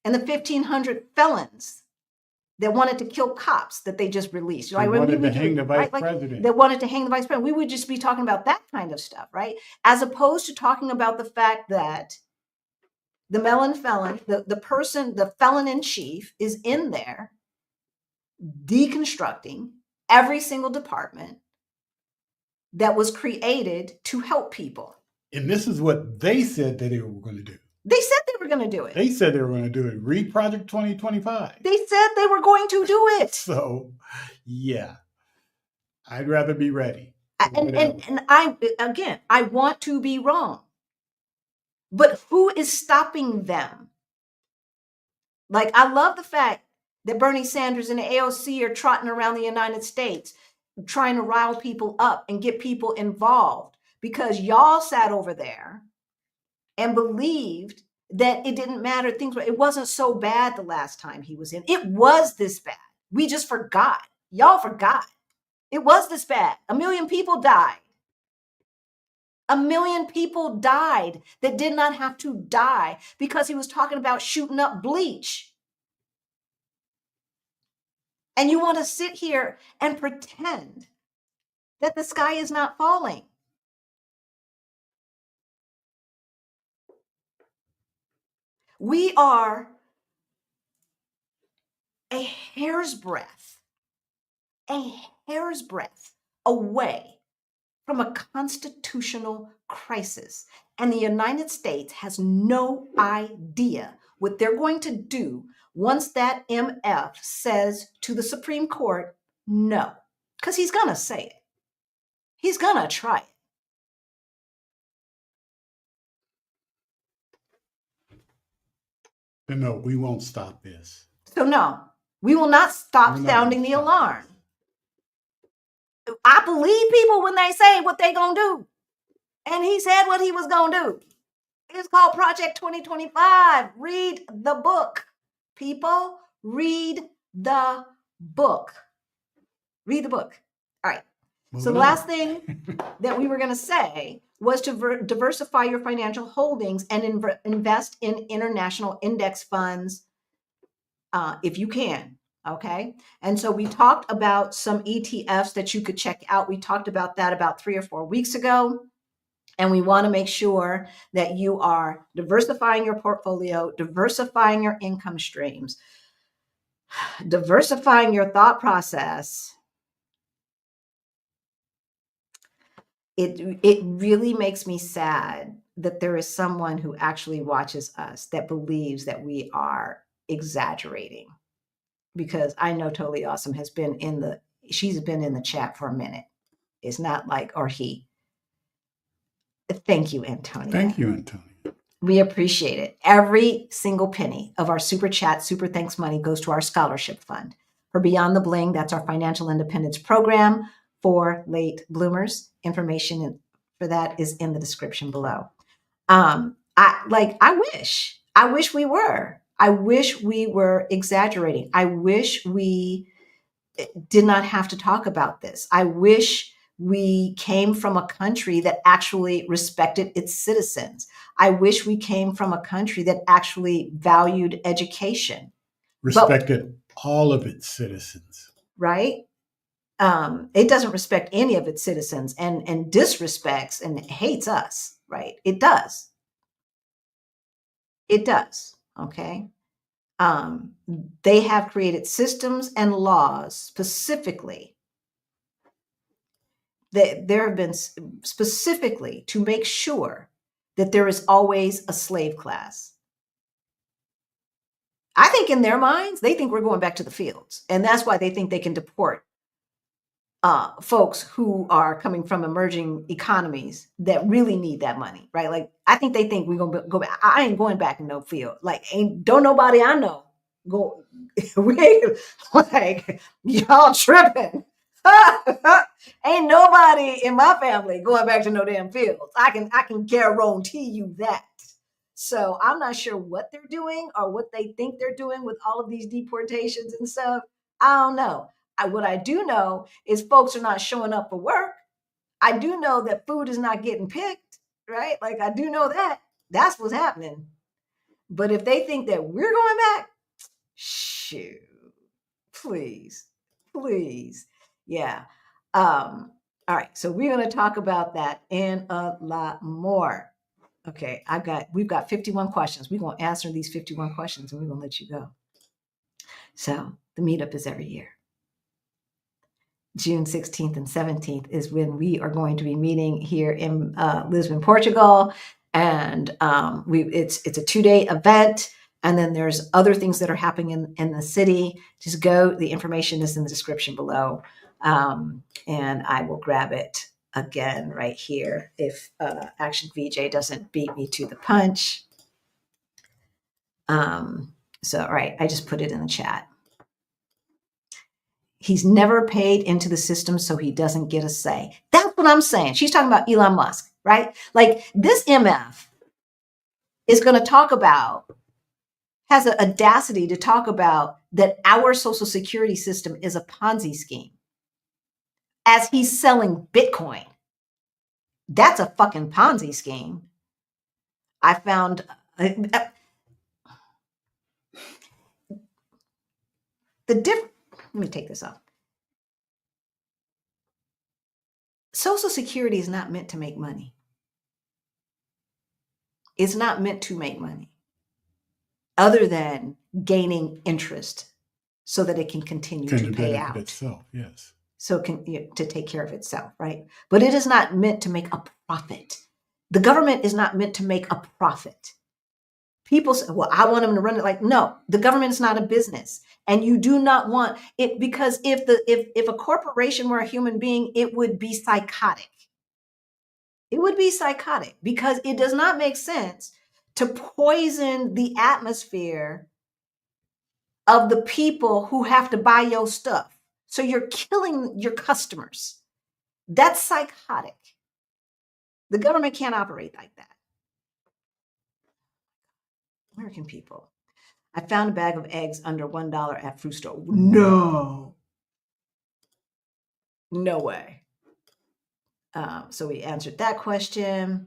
And the 1,500 felons that wanted to kill cops that they just released. They wanted to hang the vice president. That wanted to hang the vice president. We would just be talking about that kind of stuff, right? As opposed to talking about the fact that the melon felon, the felon in chief is in there deconstructing every single department that was created to help people. And this is what they said that they were going to do. They said they were going to do it. They said they were going to do it. Read Project 2025. They said they were going to do it. So, yeah, I'd rather be ready. And I want to be wrong. But who is stopping them? Like, I love the fact that Bernie Sanders and the AOC are trotting around the United States trying to rile people up and get people involved because y'all sat over there and believed that it didn't matter. It wasn't so bad the last time he was in. It was this bad. We just forgot. Y'all forgot. It was this bad. 1 million people died. 1 million people died that did not have to die because he was talking about shooting up bleach. And you want to sit here and pretend that the sky is not falling. We are a hair's breadth away from a constitutional crisis. And the United States has no idea what they're going to do once that MF says to the Supreme Court, no, because he's going to say it. He's going to try it. No, we won't stop this. So no, we will not stop sounding the alarm. I believe people when they say what they gonna do. And he said what he was gonna do. It's called Project 2025. Read the book. People, read the book. Read the book. All right. So the last thing that we were going to say was to diversify your financial holdings and invest in international index funds if you can. Okay. And so we talked about some ETFs that you could check out. We talked about that about 3 or 4 weeks ago. And we want to make sure that you are diversifying your portfolio, diversifying your income streams, diversifying your thought process. It really makes me sad that there is someone who actually watches us that believes that we are exaggerating. Because I know Totally Awesome she's been in the chat for a minute. It's not like, or he. Thank you, Antonia. Thank you, Antonia. We appreciate it. Every single penny of our super chat, super thanks money goes to our scholarship fund. For Beyond the Bling, that's our financial independence program for late bloomers. Information for that is in the description below. I wish we were. I wish we were exaggerating. I wish we did not have to talk about this. I wish we came from a country that actually respected its citizens. I wish we came from a country that actually valued education. Respected all of its citizens. Right? It doesn't respect any of its citizens and disrespects and hates us, right? It does. It does. Okay. They have created systems and laws specifically that there have been specifically to make sure that there is always a slave class. I think in their minds, they think we're going back to the fields. And that's why they think they can deport folks who are coming from emerging economies that really need that money, right? Like, I think they think we're going to go back. I ain't going back in no field. Like, don't nobody I know go, like, y'all tripping. Ain't nobody in my family going back to no damn fields. I can guarantee you that. So I'm not sure what they're doing or what they think they're doing with all of these deportations and stuff. I don't know. What I do know is folks are not showing up for work. I do know that food is not getting picked, right? Like, I do know that. That's what's happening. But if they think that we're going back, shoot, please. Yeah. All right. So we're going to talk about that and a lot more. Okay. We've got 51 questions. We're going to answer these 51 questions and we're going to let you go. So the meetup is every year. June 16th and 17th is when we are going to be meeting here in Lisbon, Portugal. And it's a 2-day event. And then there's other things that are happening in the city. Just go. The information is in the description below. And I will grab it again right here if Action VJ doesn't beat me to the punch. So, all right, I just put it in the chat. He's never paid into the system, so he doesn't get a say. That's what I'm saying. She's talking about Elon Musk, right? Like, this MF is going to talk about, has an audacity to talk about that our Social Security system is a Ponzi scheme as he's selling Bitcoin. That's a fucking Ponzi scheme. I found the difference. Let me take this off. Social Security is not meant to make money. It's not meant to make money other than gaining interest so that it can continue to pay out. Itself, yes. So to take care of itself, right? But it is not meant to make a profit. The government is not meant to make a profit. People say, well, I want them to run it. Like, no, the government is not a business. And you do not want it, because if a corporation were a human being, it would be psychotic. It would be psychotic because it does not make sense to poison the atmosphere of the people who have to buy your stuff. So you're killing your customers. That's psychotic. The government can't operate like that. American people. I found a bag of eggs under $1 at fruit store. No way. So we answered that question.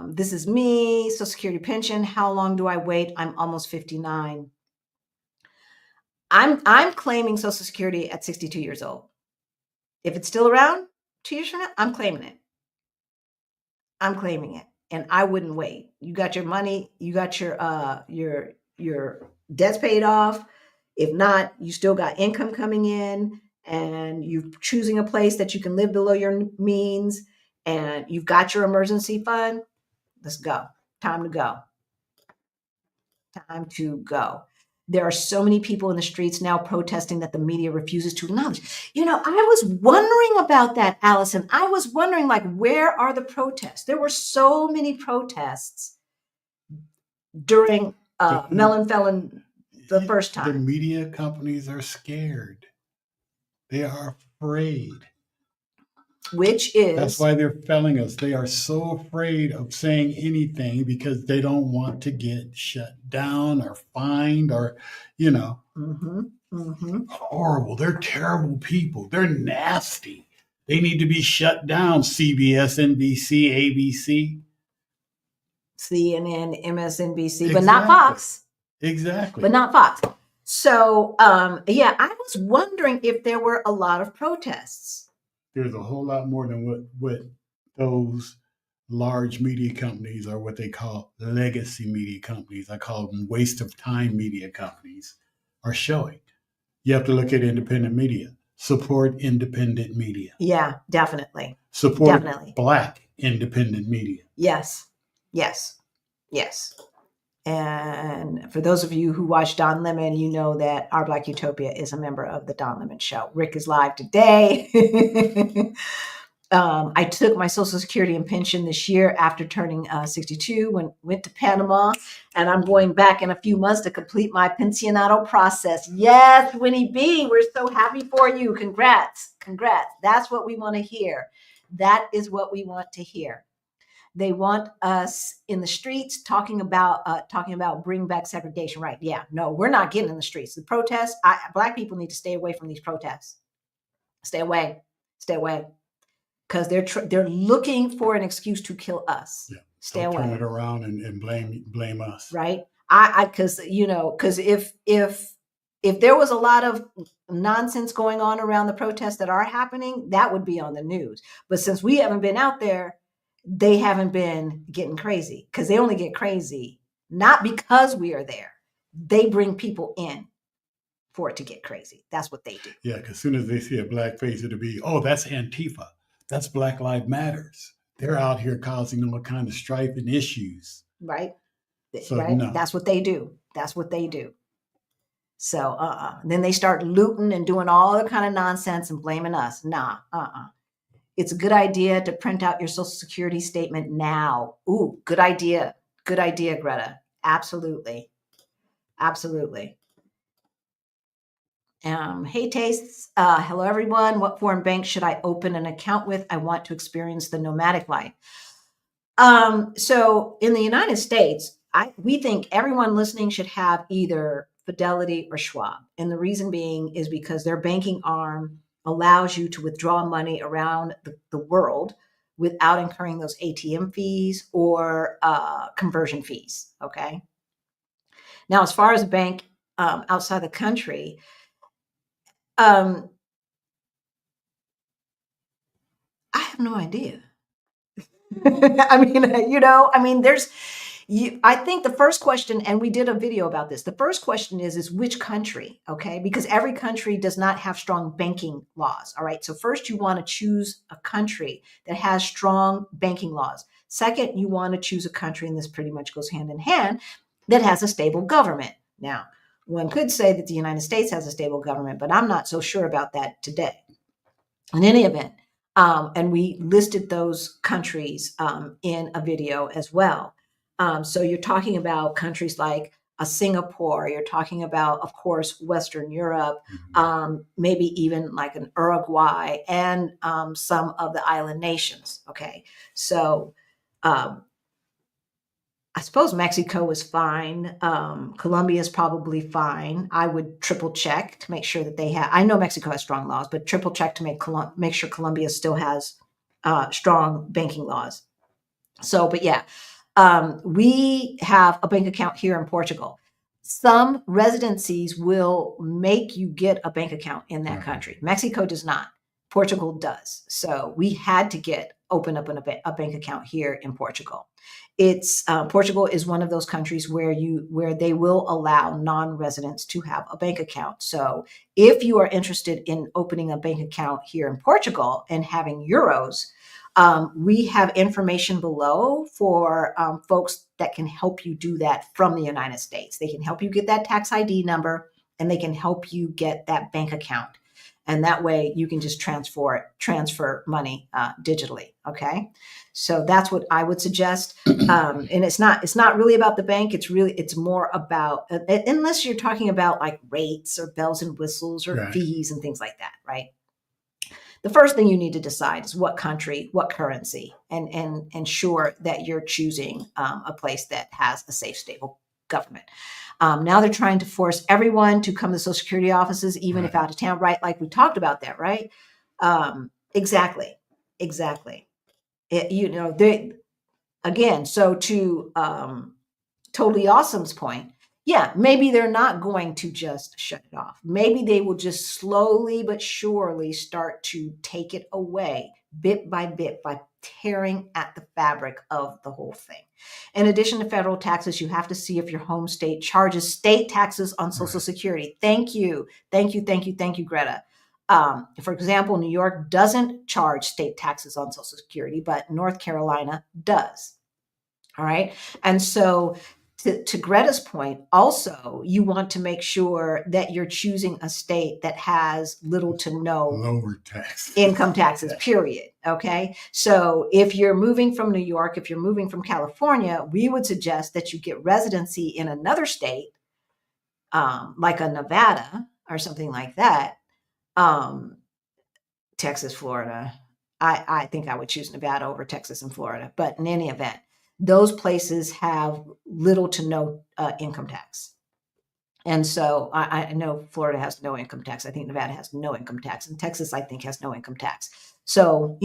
This is me, Social Security pension. How long do I wait? I'm almost 59. I'm claiming Social Security at 62 years old. If it's still around 2 years from now, I'm claiming it. And I wouldn't wait. You got your money, you got your debts paid off. If not, you still got income coming in and you're choosing a place that you can live below your means and you've got your emergency fund. Let's go. Time to go. There are so many people in the streets now protesting that the media refuses to acknowledge. I was wondering about that, Allison. I was wondering, like, where are the protests? There were so many protests during The- Mellon Felon the first The time. media companies are scared. They are afraid. Which That's is why they're failing us. They are so afraid of saying anything because they don't want to get shut down or fined or, you know, horrible. They're terrible people. They're nasty. They need to be shut down. CBS, NBC, ABC. CNN, MSNBC, but not Exactly. Fox. Exactly. But not Fox. So, yeah, I was wondering if there were a lot of protests. There's a whole lot more than what those large media companies or what they call legacy media companies, I call them waste of time media companies, are showing. You have to look at independent media. Support independent media. Yeah, definitely. Support Definitely. Black independent media. Yes. Yes. Yes. And for those of you who watch Don Lemon, you know that Our Black Utopia is a member of the Don Lemon Show. Rick is live today. I took my Social Security and pension this year after turning 62, went to Panama, and I'm going back in a few months to complete my pensionado process. Yes, Winnie B, we're so happy for you. Congrats. Congrats. That's what we want to hear. That is what we want to hear. They want us in the streets talking about bring back segregation. Right? Yeah. No, we're not getting in the streets. The protests. Black people need to stay away from these protests. Stay away. Stay away. Because they're looking for an excuse to kill us. Yeah. Stay Don't away. turn it around and blame us. Right? Because if there was a lot of nonsense going on around the protests that are happening, that would be on the news. But since we haven't been out there, they haven't been getting crazy, because they only get crazy not because we are there. They bring people in for it to get crazy. That's what they do. Yeah, because as soon as they see a black face, it'll be, oh, that's Antifa. That's Black Lives Matters. They're out here causing all kind of strife and issues. Right? So, right? no. That's what they do. That's what they do. So, then they start looting and doing all other kind of nonsense and blaming us. Nah, It's a good idea to print out your Social Security statement now. Ooh, good idea. Good idea, Greta. Absolutely. Absolutely. Hey, Tastes. Hello, everyone. What foreign bank should I open an account with? I want to experience the nomadic life. So in the United States, we think everyone listening should have either Fidelity or Schwab. And the reason being is because their banking arm allows you to withdraw money around the world without incurring those ATM fees or conversion fees. Okay. Now, as far as a bank outside the country, I have no idea. I mean, I think the first question, and we did a video about this, the first question is which country, okay? Because every country does not have strong banking laws, all right? So first you want to choose a country that has strong banking laws. Second, you want to choose a country, and this pretty much goes hand in hand, that has a stable government. Now, one could say that the United States has a stable government, but I'm not so sure about that today. In any event, and we listed those countries in a video as well. So you're talking about countries like Singapore, you're talking about, of course, Western Europe, maybe even like an Uruguay, and some of the island nations. Okay. So I suppose Mexico is fine. Colombia is probably fine. I would triple check to make sure that they have. I know Mexico has strong laws, but triple check to make sure Colombia still has strong banking laws. So, but yeah, we have a bank account here in Portugal. Some residencies will make you get a bank account in that country. Mexico does not. Portugal does. So we had to open up a bank account here in Portugal. Portugal is one of those countries where they will allow non-residents to have a bank account. So if you are interested in opening a bank account here in Portugal and having euros, we have information below for folks that can help you do that from the United States. They can help you get that tax ID number, and they can help you get that bank account. And that way you can just transfer money digitally. Okay. So that's what I would suggest. And it's not really about the bank. It's more about, unless you're talking about like rates or bells and whistles or fees and things like that, right? The first thing you need to decide is what country, what currency, and ensure that you're choosing a place that has a safe, stable government. Now they're trying to force everyone to come to Social Security offices, even if out of town, right? Like we talked about that, right? Exactly. So to Totally Awesome's point, yeah, maybe they're not going to just shut it off. Maybe they will just slowly but surely start to take it away bit by tearing at the fabric of the whole thing. In addition to federal taxes, you have to see if your home state charges state taxes on Social Security. Thank you, Greta. For example, New York doesn't charge state taxes on Social Security, but North Carolina does. All right. And so to Greta's point, also, you want to make sure that you're choosing a state that has little to no lower tax income taxes, period. Okay. So if you're moving from New York, if you're moving from California, we would suggest that you get residency in another state, like a Nevada or something like that. Texas, Florida. I think I would choose Nevada over Texas and Florida. But in any event, those places have little to no income tax. And so I know Florida has no income tax. I think Nevada has no income tax. And Texas, I think, has no income tax. So,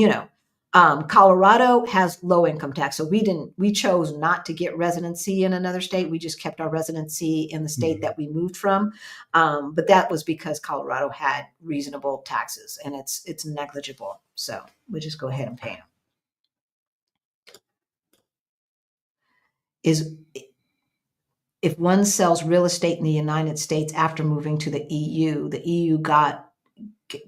Colorado has low income tax. So we chose not to get residency in another state. We just kept our residency in the state that we moved from. But that was because Colorado had reasonable taxes, and it's negligible. So we just go ahead and pay them. If one sells real estate in the United States after moving to the EU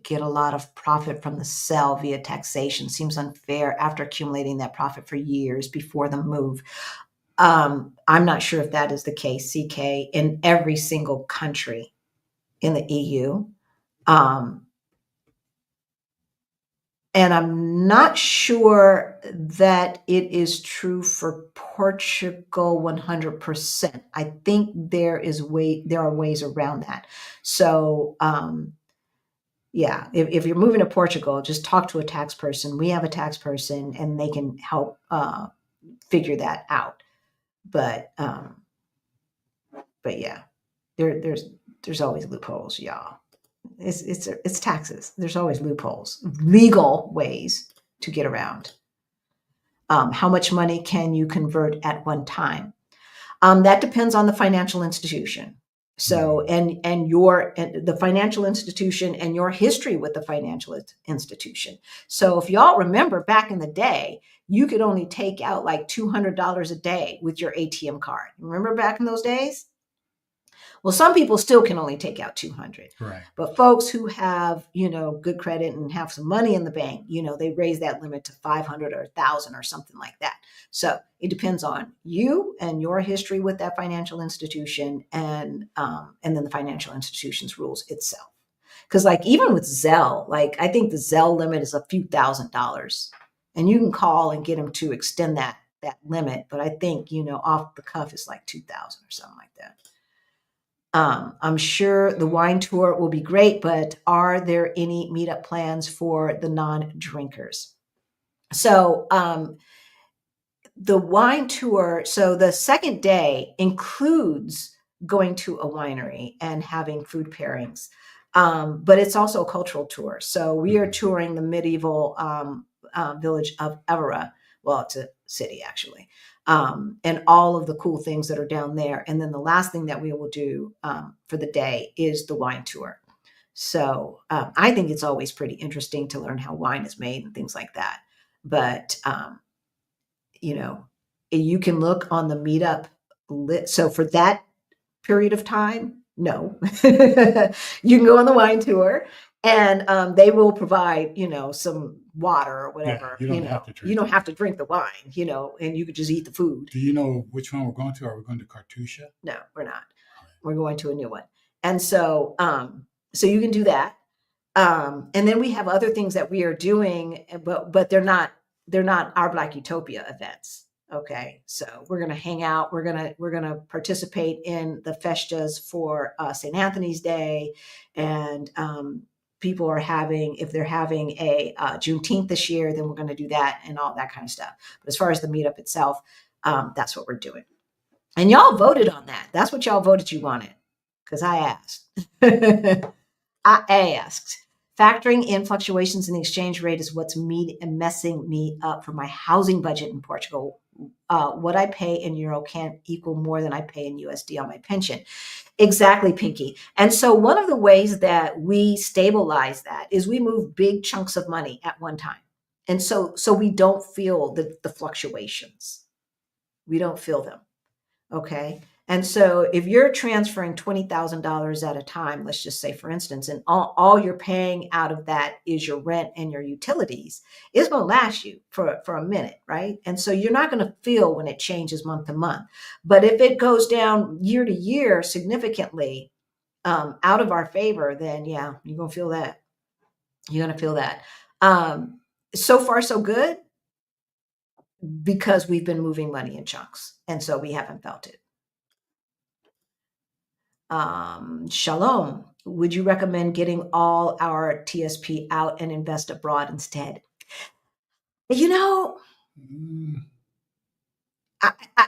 get a lot of profit from the sale via taxation. Seems unfair after accumulating that profit for years before the move. I'm not sure if that is the case, CK, in every single country in the EU. And I'm not sure that it is true for Portugal 100%. I think there are ways around that. So, yeah, if you're moving to Portugal, just talk to a tax person. We have a tax person, and they can help figure that out. But yeah, there's always loopholes, y'all. It's taxes. There's always loopholes, legal ways to get around. How much money can you convert at one time? That depends on the financial institution. So, and the financial institution and your history with the financial institution. So if y'all remember back in the day, you could only take out like $200 a day with your ATM card. Remember back in those days? Well, some people still can only take out 200. Right. But folks who have, good credit and have some money in the bank, they raise that limit to 500 or 1,000 or something like that. So it depends on you and your history with that financial institution, and then the financial institution's rules itself. Because like even with Zelle, like I think the Zelle limit is a few $1,000s, and you can call and get them to extend that limit. But I think, off the cuff it's like 2,000 or something like that. I'm sure the wine tour will be great, but are there any meetup plans for the non-drinkers? So the wine tour, so the second day includes going to a winery and having food pairings, but it's also a cultural tour. So we are touring the medieval village of Evora. Well, it's a city actually. And all of the cool things that are down there. And then the last thing that we will do for the day is the wine tour. So I think it's always pretty interesting to learn how wine is made and things like that. But, you can look on the meetup list. So for that period of time, no, you can go on the wine tour, and they will provide, some water or whatever. Yeah, you don't have to drink the wine, and you could just eat the food. Do you know which one we're going to? Are we going to Cartusia? No, we're not. We're going to a new one. And so, so you can do that. And then we have other things that we are doing, but they're not our Black Utopia events. Okay, so we're gonna hang out. We're gonna participate in the festas for St. Anthony's Day, and people are having, if they're having a Juneteenth this year, then we're gonna do that and all that kind of stuff. But as far as the meetup itself, that's what we're doing. And y'all voted on that. That's what y'all voted you wanted, because I asked. I asked. Factoring in fluctuations in the exchange rate is what's messing me up for my housing budget in Portugal. What I pay in euro can't equal more than I pay in USD on my pension. Exactly, Pinky. And so one of the ways that we stabilize that is we move big chunks of money at one time. And so we don't feel the fluctuations. We don't feel them. Okay. And so if you're transferring $20,000 at a time, let's just say, for instance, and all you're paying out of that is your rent and your utilities, it's going to last you for a minute, right? And so you're not going to feel when it changes month to month. But if it goes down year to year significantly out of our favor, then yeah, you're going to feel that. You're going to feel that. So far, so good, because we've been moving money in chunks. And so we haven't felt it. Shalom. Would you recommend getting all our TSP out and invest abroad instead? You know, I, I,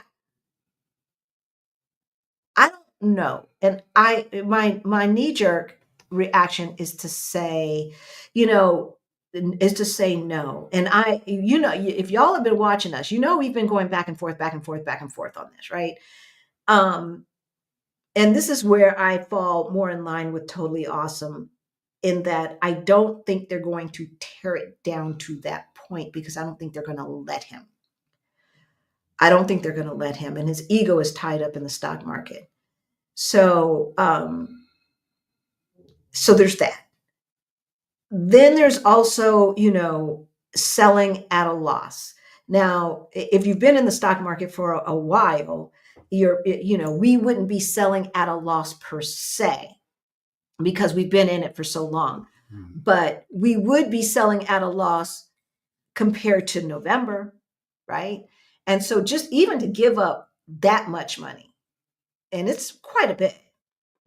I don't know. And my knee jerk reaction is to say, is to say no. And if y'all have been watching us, we've been going back and forth, back and forth, back and forth on this, right? And this is where I fall more in line with Totally Awesome, in that I don't think they're going to tear it down to that point, because I don't think they're going to let him. I don't think they're going to let him. And his ego is tied up in the stock market. So, so there's that. Then there's also, selling at a loss. Now, if you've been in the stock market for a while, we wouldn't be selling at a loss per se, because we've been in it for so long. But we would be selling at a loss compared to November, right? And so just even to give up that much money, and it's quite a bit,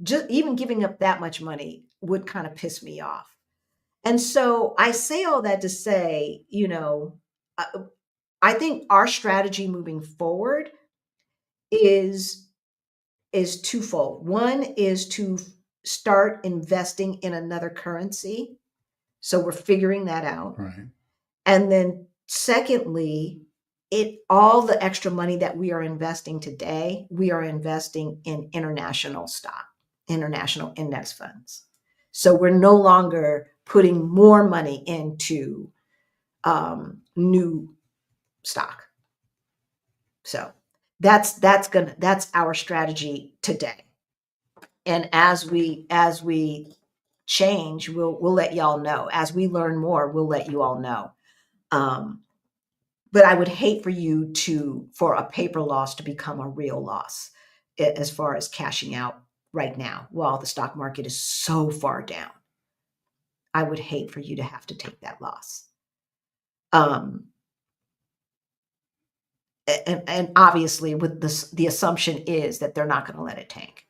just even giving up that much money would kind of piss me off. And so I say all that to say, I think our strategy moving forward is twofold. One is to start investing in another currency. So we're figuring that out. Right. And then secondly, all the extra money that we are investing today, we are investing in international stock, international index funds. So we're no longer putting more money into new stock. So that's our strategy today. And as we change, we'll let y'all know. As we learn more, we'll let you all know. But I would hate for a paper loss to become a real loss, as far as cashing out right now, while the stock market is so far down. I would hate for you to have to take that loss. And obviously, with the assumption is that they're not going to let it tank.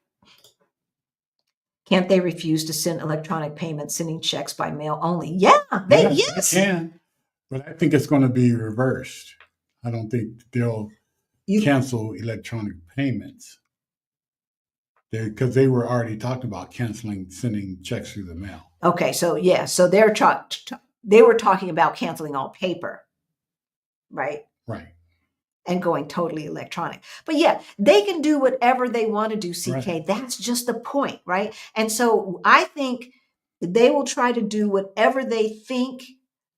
Can't they refuse to send electronic payments, sending checks by mail only? Yeah, yes. They can. But I think it's going to be reversed. I don't think they'll cancel electronic payments, because they were already talking about sending checks through the mail. Okay, so yeah, so they were talking about canceling all paper, right? Right. And going totally electronic. But yeah, they can do whatever they want to do, CK. Right. That's just the point, right? And so I think they will try to do whatever they think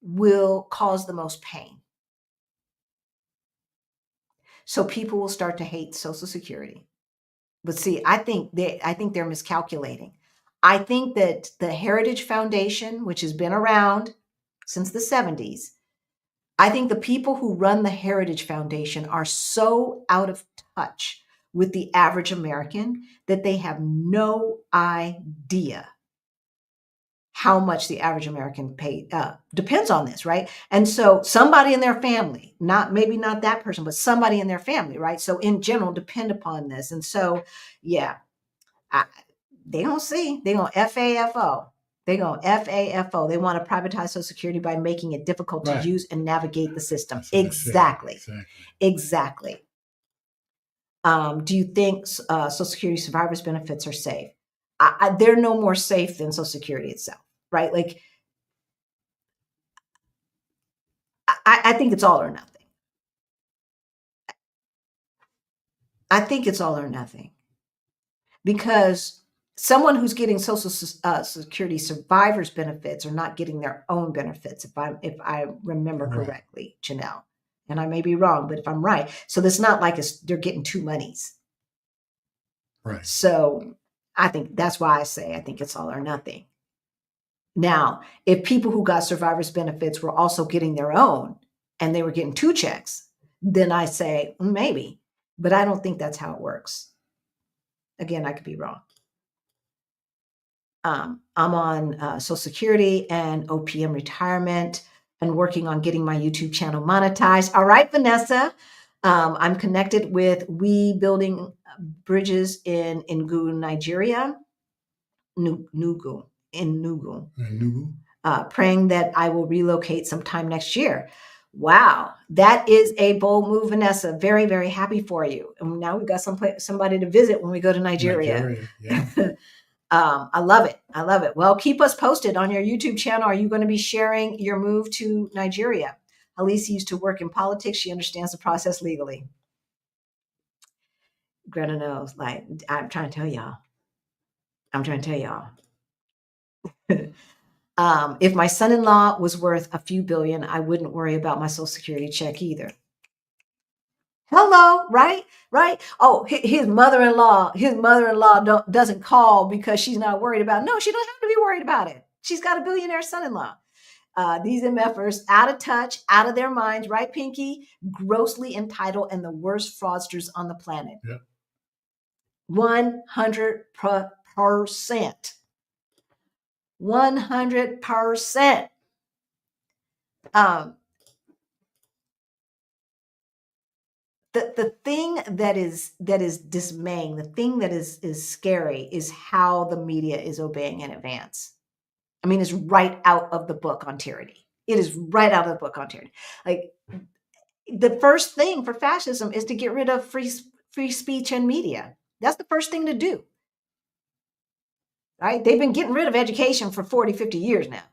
will cause the most pain. So people will start to hate Social Security. But see, I think they're miscalculating. I think that the Heritage Foundation, which has been around since the 70s, I think the people who run the Heritage Foundation are so out of touch with the average American that they have no idea how much the average American pay depends on this, right? And so somebody in their family, maybe not that person, but somebody in their family, right? So in general, depend upon this. And so, yeah, they don't see, they gonna FAFO. They gonna FAFO. They want to privatize Social Security by making it difficult to Right. use and navigate the system. That's what I said. Exactly. Exactly. Exactly. Do you think Social Security survivors benefits are safe? They're no more safe than Social Security itself, right? Like, I think it's all or nothing. I think it's all or nothing because someone who's getting Social Security survivors benefits are not getting their own benefits. If I remember Right. correctly, Janelle, and I may be wrong, but if I'm right, so it's not like they're getting two monies. Right. So I think that's why I say I think it's all or nothing. Now, if people who got survivors benefits were also getting their own and they were getting two checks, then I say maybe, but I don't think that's how it works. Again, I could be wrong. I'm on Social Security and OPM retirement and working on getting my YouTube channel monetized. All right, Vanessa. I'm connected with We Building Bridges in Enugu, Nigeria. Nugu. Praying that I will relocate sometime next year. Wow, that is a bold move, Vanessa. Very, very happy for you. And now we've got somebody to visit when we go to Nigeria. Yeah. I love it. I love it. Well, keep us posted on your YouTube channel. Are you going to be sharing your move to Nigeria? Halisi used to work in politics. She understands the process legally. Greta knows. Like, I'm trying to tell y'all. If my son-in-law was worth a few billion, I wouldn't worry about my Social Security check either. Hello, right? Oh, his mother-in-law doesn't call because she's not worried about it. No, she don't have to be worried about it. She's got a billionaire son-in-law. These MFers out of touch, out of their minds, right, Pinky? Grossly entitled and the worst fraudsters on the planet. Yeah. 100%. 100%. The thing that is dismaying, the thing that is scary is how the media is obeying in advance. I mean, it's right out of the book on tyranny. It is right out of the book on tyranny. Like, the first thing for fascism is to get rid of free speech and media. That's the first thing to do. Right? They've been getting rid of education for 40, 50 years now.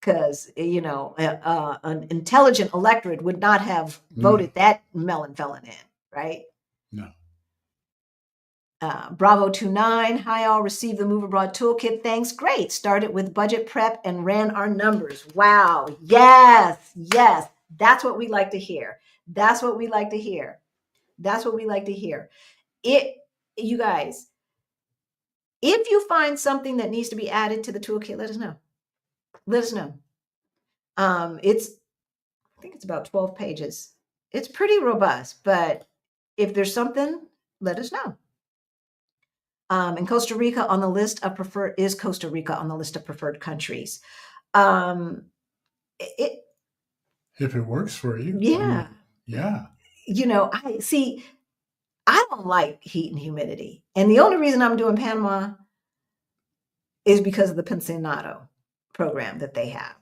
Because, an intelligent electorate would not have voted that melon felon in, right? No. Bravo 29, hi all, received the Move Abroad Toolkit. Thanks. Great. Started with budget prep and ran our numbers. Wow. Yes. That's what we like to hear. You guys, if you find something that needs to be added to the toolkit, let us know. I think it's about 12 pages. It's pretty robust, but if there's something, let us know. And Costa Rica on the list of preferred countries. If it works for you. Yeah. Yeah. I don't like heat and humidity. And the only reason I'm doing Panama is because of the pensionado program that they have.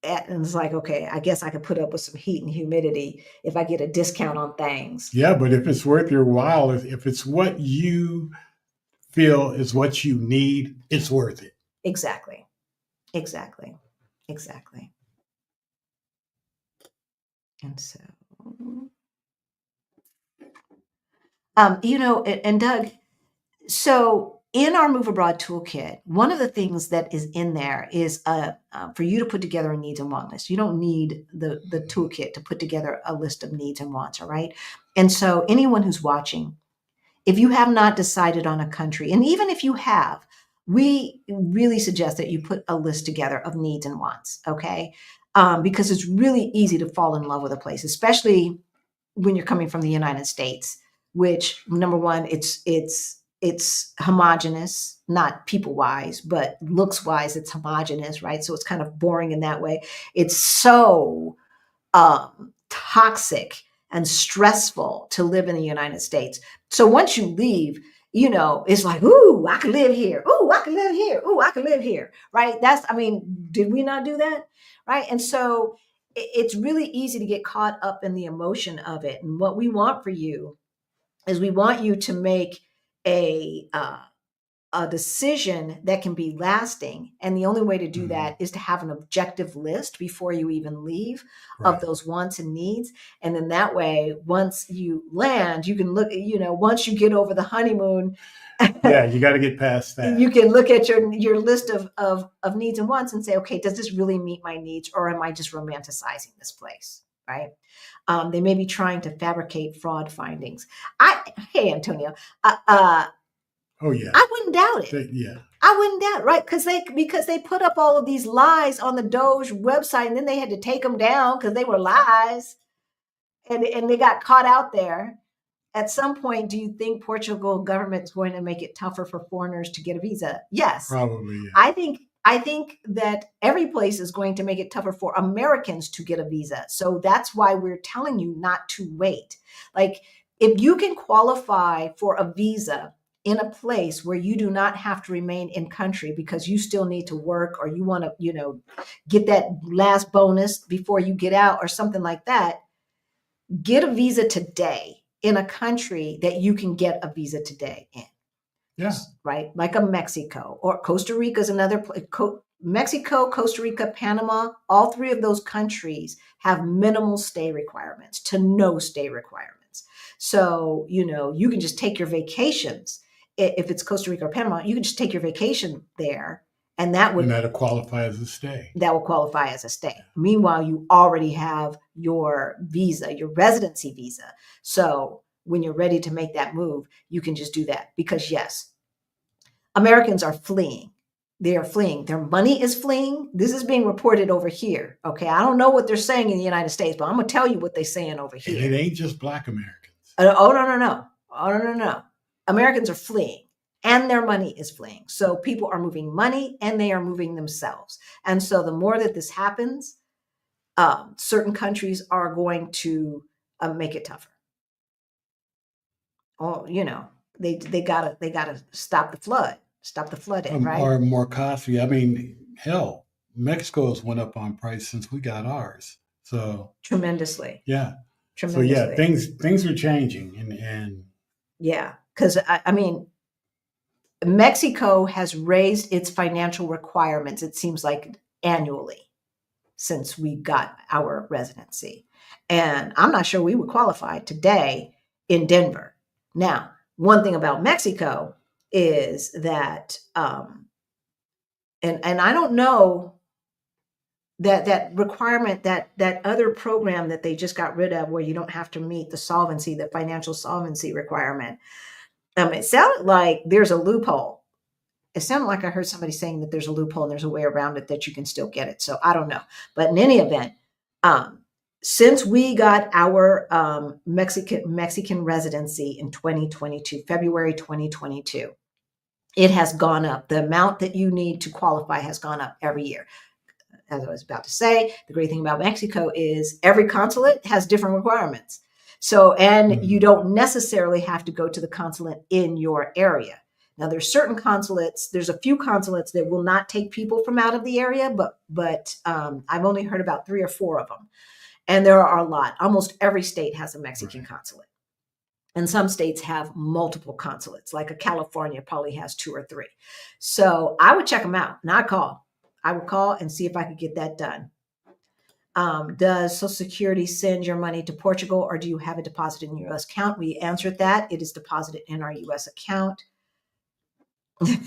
And it's like, okay, I guess I could put up with some heat and humidity if I get a discount on things. Yeah, but if it's worth your while, if it's what you feel is what you need, it's worth it. Exactly. And so, and Doug, so in our Move Abroad Toolkit, one of the things that is in there is for you to put together a needs and want list. You don't need the toolkit to put together a list of needs and wants, all right? And so anyone who's watching, if you have not decided on a country, and even if you have, we really suggest that you put a list together of needs and wants, okay? Because it's really easy to fall in love with a place, especially when you're coming from the United States, which, number one, it's it's homogenous, not people wise, but looks wise, it's homogenous, right? So it's kind of boring in that way. It's so toxic and stressful to live in the United States. So once you leave, it's like, ooh, I can live here. Ooh, I can live here. Ooh, I can live here. Right. Did we not do that? Right. And so it's really easy to get caught up in the emotion of it. And what we want for you is we want you to make a decision that can be lasting. And the only way to do that is to have an objective list before you even leave of those wants and needs. And then that way, once you land, you can look, once you get over the honeymoon, yeah, you got to get past that. You can look at your list of needs and wants and say, okay, does this really meet my needs, or am I just romanticizing this place? Right. They may be trying to fabricate fraud findings. Hey, Antonio, oh yeah, I wouldn't doubt it. Yeah, I wouldn't doubt, right? Because they put up all of these lies on the Doge website, and then they had to take them down because they were lies, and they got caught out there. At some point, do you think Portugal government is going to make it tougher for foreigners to get a visa? Yes, probably. Yeah. I think that every place is going to make it tougher for Americans to get a visa. So that's why we're telling you not to wait. Like, if you can qualify for a visa in a place where you do not have to remain in country because you still need to work, or you want to, get that last bonus before you get out or something like that, get a visa today in a country that you can get a visa today in. Yeah. Right. Like a Mexico, or Costa Rica is another place. Mexico, Costa Rica, Panama, all three of those countries have minimal stay requirements to no stay requirements. So, you can just take your vacations. If it's Costa Rica or Panama, you can just take your vacation there, and that'll qualify as a stay. That will qualify as a stay. Meanwhile, you already have your visa, your residency visa. So when you're ready to make that move, you can just do that. Because yes, Americans are fleeing. They are fleeing. Their money is fleeing. This is being reported over here. Okay. I don't know what they're saying in the United States, but I'm going to tell you what they're saying over here. And it ain't just Black Americans. Oh, no. Americans are fleeing, and their money is fleeing. So people are moving money, and they are moving themselves. And so the more that this happens, certain countries are going to make it tougher. Oh, they gotta stop the flooding, right? Or more costly. I mean, hell, Mexico's went up on price since we got ours. So tremendously. Yeah. So yeah, things are changing, and yeah, because I mean, Mexico has raised its financial requirements, it seems like, annually since we got our residency. And I'm not sure we would qualify today in Denver. Now, one thing about Mexico is that, and I don't know that requirement, that other program that they just got rid of, where you don't have to meet the financial solvency requirement. It sounded like there's a loophole. It sounded like I heard somebody saying that there's a loophole and there's a way around it that you can still get it. So I don't know. But in any event, since we got our Mexican residency in 2022, February 2022, it has gone up. The amount that you need to qualify has gone up every year. As I was about to say, the great thing about Mexico is every consulate has different requirements. So, and you don't necessarily have to go to the consulate in your area. Now, there's certain consulates, there's a few consulates that will not take people from out of the area, but I've only heard about 3 or 4 of them. And there are a lot. Almost every state has a Mexican consulate. And some states have multiple consulates, like a California probably has 2 or 3. So I would check them out, and I would call and see if I could get that done. Does Social Security send your money to Portugal, or do you have it deposited in your U.S. account? We answered that. It is deposited in our U.S. account.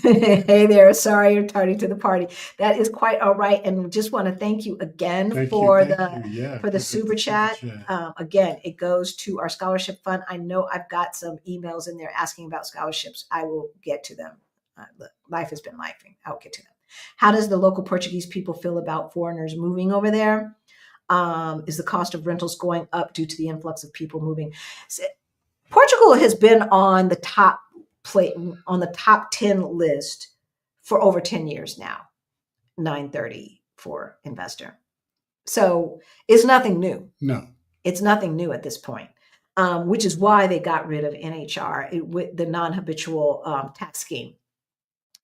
Hey there. Sorry you're tardy to the party. That is quite all right. And just want to thank you again for the super chat. Again, it goes to our scholarship fund. I know I've got some emails in there asking about scholarships. I will get to them. Look, life has been lifing. I'll get to them. How does the local Portuguese people feel about foreigners moving over there? Is the cost of rentals going up due to the influx of people moving? Portugal has been on the top on the top 10 list for over 10 years now. 930 for investor. So it's nothing new. No. It's nothing new at this point, which is why they got rid of NHR, with the non-habitual tax scheme.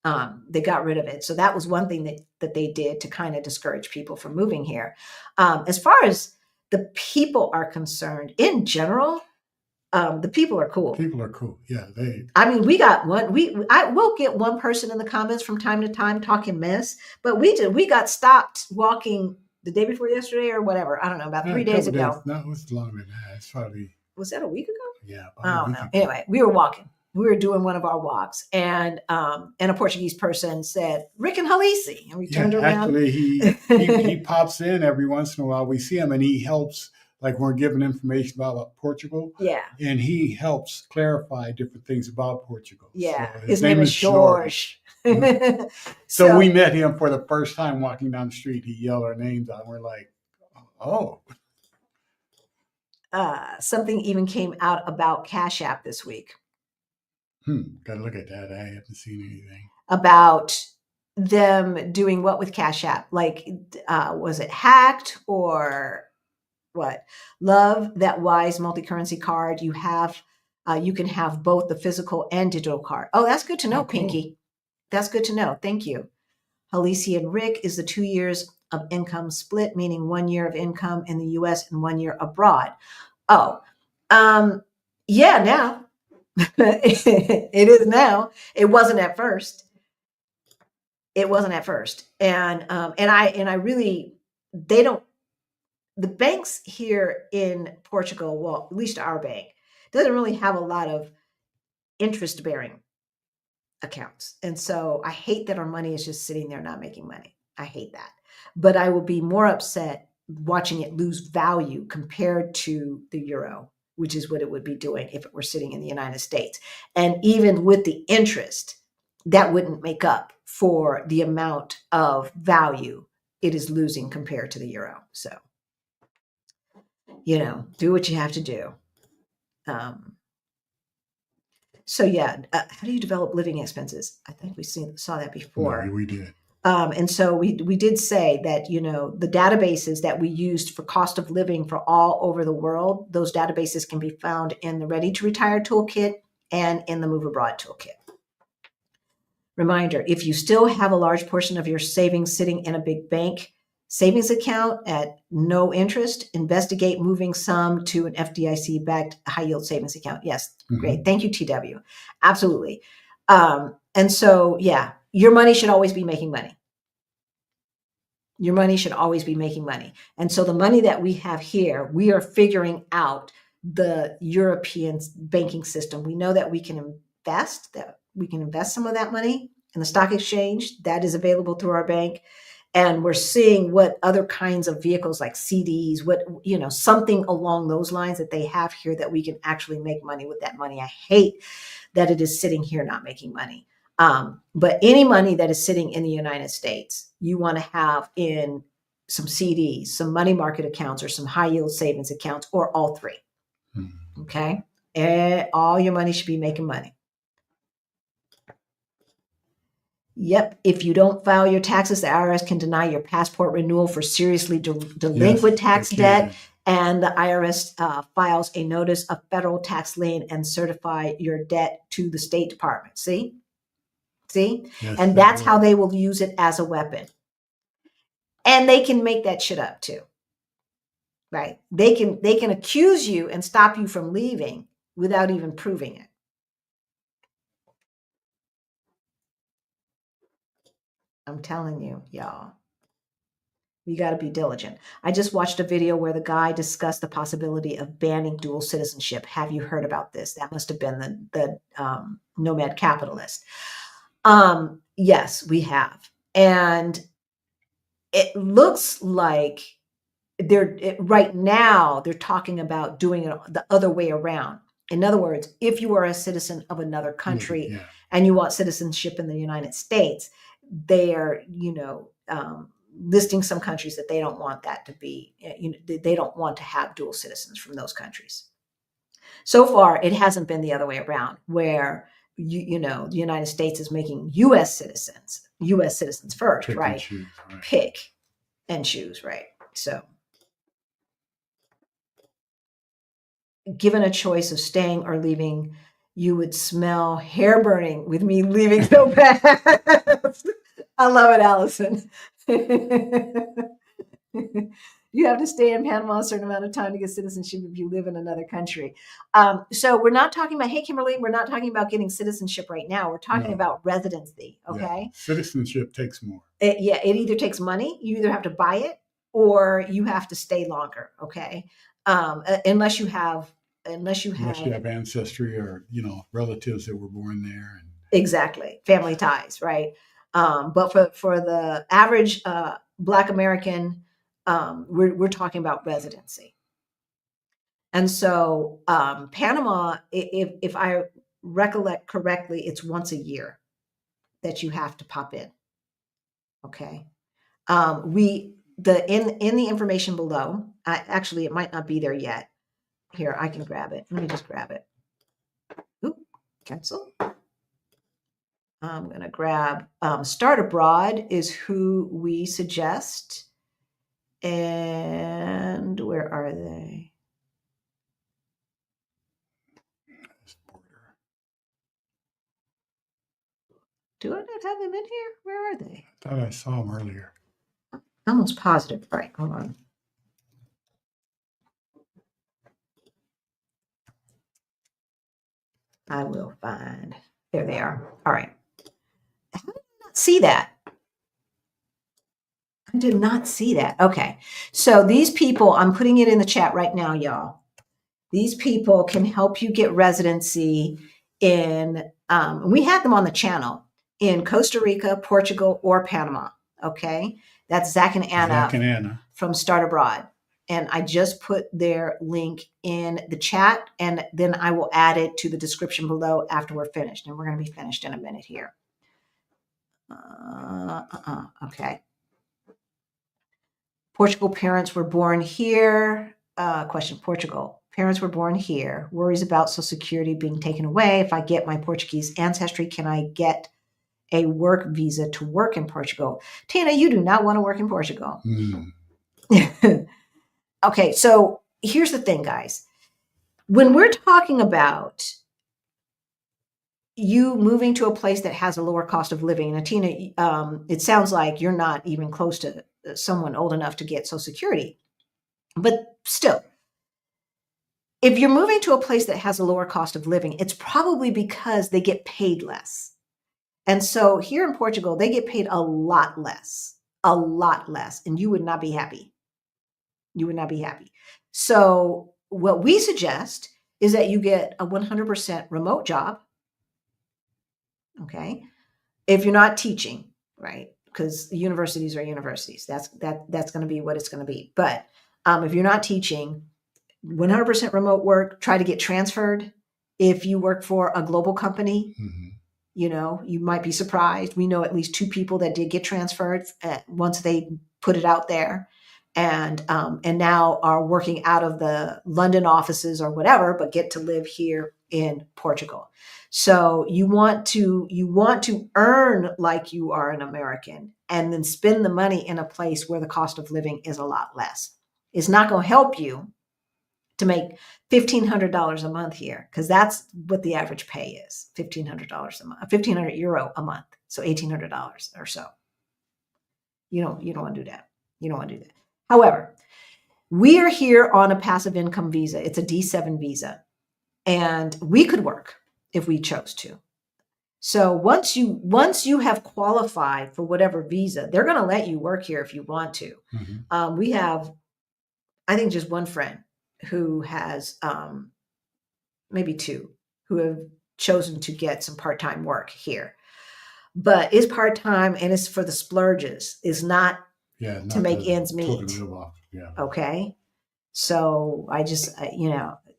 They got rid of it. So that was one thing that they did to kind of discourage people from moving here. As far as the people are concerned, in general, the people are cool. People are cool. Yeah, I mean, we got one. We'll get one person in the comments from time to time talking mess, but we got stopped walking the day before yesterday or whatever. I don't know, about 3 days ago. No, it was longer than that. It's probably. Was that a week ago? Yeah. I don't know. Anyway, we were walking. We were doing one of our walks, and a Portuguese person said, "Rick and Halisi," and we turned around. Actually, he pops in every once in a while. We see him, and he helps. Like we're given information about Portugal. Yeah. And he helps clarify different things about Portugal. Yeah. So his name is George. So we met him for the first time walking down the street. He yelled our names out. And we're like, oh. Something even came out about Cash App this week. Gotta look at that. I haven't seen anything. About them doing what with Cash App? Like, was it hacked or what? Love that Wise multi-currency card. You can have both the physical and digital card. Oh, that's good to know, Pinky. Cool. That's good to know. Thank you. Halisi and Rick is the 2 years of income split, meaning 1 year of income in the US and 1 year abroad. Oh, yeah, now. It is now. It wasn't at first. It wasn't at first. And I really, they don't, the banks here in Portugal, well, at least our bank, doesn't really have a lot of interest-bearing accounts. And so I hate that our money is just sitting there not making money. I hate that. But I will be more upset watching it lose value compared to the euro, which is what it would be doing if it were sitting in the United States. And even with the interest, that wouldn't make up for the amount of value it is losing compared to the euro. So, do what you have to do. So yeah, how do you develop living expenses? I think we saw that before. No, we did. And so we did say that, the databases that we used for cost of living for all over the world, those databases can be found in the Ready to Retire Toolkit and in the Move Abroad Toolkit. Reminder, if you still have a large portion of your savings sitting in a big bank savings account at no interest, investigate moving some to an FDIC-backed high-yield savings account. Yes, great. Thank you, TW. Absolutely. And so, yeah, your money should always be making money. Your money should always be making money. And so the money that we have here, we are figuring out the European banking system. We know that we can invest some of that money in the stock exchange. That is available through our bank. And we're seeing what other kinds of vehicles like CDs, something along those lines that they have here that we can actually make money with that money. I hate that it is sitting here not making money. But any money that is sitting in the United States, you want to have in some CDs, some money market accounts, or some high yield savings accounts, or all three. Okay. And all your money should be making money. Yep. If you don't file your taxes, the IRS can deny your passport renewal for seriously delinquent tax debt. And the IRS files a notice of federal tax lien and certify your debt to the State Department. See? Yes, and that's how they will use it as a weapon. And they can make that shit up too. Right? They can accuse you and stop you from leaving without even proving it. I'm telling you, y'all, we got to be diligent. I just watched a video where the guy discussed the possibility of banning dual citizenship. Have you heard about this? That must have been the nomad capitalist. Yes, we have. And it looks like right now they're talking about doing it the other way around. In other words, if you are a citizen of another country and you want citizenship in the United States, they are, listing some countries that they don't want that to be, they don't want to have dual citizens from those countries. So far, it hasn't been the other way around, where the United States is making U.S. citizens first, Pick and right? choose, right. Pick and choose, right? So, given a choice of staying or leaving, you would smell hair burning with me leaving so fast. I love it, Allison. You have to stay in Panama a certain amount of time to get citizenship if you live in another country. So we're not talking about, hey, Kimberly, we're not talking about getting citizenship right now. We're talking No. about residency, Yeah. okay? Citizenship takes more. It either takes money, you either have to buy it, or you have to stay longer, okay? Unless you have Ancestry or relatives that were born there. Exactly, family ties, right? But for the average Black American, we're talking about residency. And so Panama, if I recollect correctly, it's once a year that you have to pop in. Okay. In the information below, actually it might not be there yet. Here, I can grab it. Let me just grab it. Oop, cancel. I'm going to grab Start Abroad is who we suggest. And where are they? Do I not have them in here? Where are they? I thought I saw them earlier. I'm almost positive. All right, hold on. I will find. There they are. All right. How did I not see that? I did not see that. Okay. So these people, I'm putting it in the chat right now, y'all. These people can help you get residency in, we had them on the channel, in Costa Rica, Portugal, or Panama. Okay. That's Zach and Anna from Start Abroad. And I just put their link in the chat, and then I will add it to the description below after we're finished. And we're going to be finished in a minute here. Okay. Portugal parents were born here. Question, Portugal. Parents were born here. Worries about Social Security being taken away. If I get my Portuguese ancestry, can I get a work visa to work in Portugal? Tina, you do not want to work in Portugal. Okay, so here's the thing, guys. When we're talking about you moving to a place that has a lower cost of living, and Tina, it sounds like you're not even close to someone old enough to get Social Security. But still, if you're moving to a place that has a lower cost of living, it's probably because they get paid less. And so here in Portugal, they get paid a lot less, and you would not be happy. You would not be happy. So what we suggest is that you get a 100% remote job. Okay. If you're not teaching, right? Because universities are universities. That's going to be what it's going to be. But if you're not teaching, 100% remote work, try to get transferred. If you work for a global company, you might be surprised. We know at least 2 people that did get transferred once they put it out there, and now are working out of the London offices or whatever, but get to live here in Portugal. So you want to earn like you are an American, and then spend the money in a place where the cost of living is a lot less. It's not going to help you to make $1,500 a month here, because that's what the average pay is. $1,500 a month, €1,500 a month, so $1,800 or so. You don't want to do that. You don't want to do that. However, we are here on a passive income visa. It's a D7 visa, and we could work if we chose to. So once you have qualified for whatever visa, they're going to let you work here if you want to. We have, I think, just one friend who has maybe 2 who have chosen to get some part-time work here, but it's part-time and it's for the splurges, is not to make ends meet. Okay. So I just,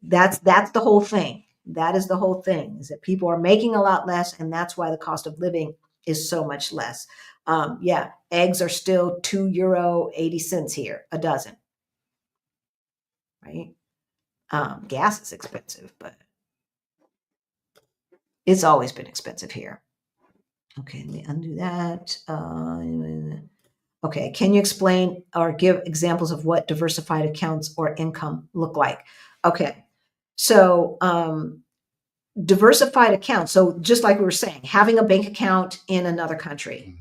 that's the whole thing. That is the whole thing, is that people are making a lot less, and that's why the cost of living is so much less. Eggs are still €2.80 here, a dozen. Right? Gas is expensive, but It's always been expensive here. Okay, let me undo that. Okay, can you explain or give examples of what diversified accounts or income look like? Okay, so diversified accounts. So just like we were saying, having a bank account in another country.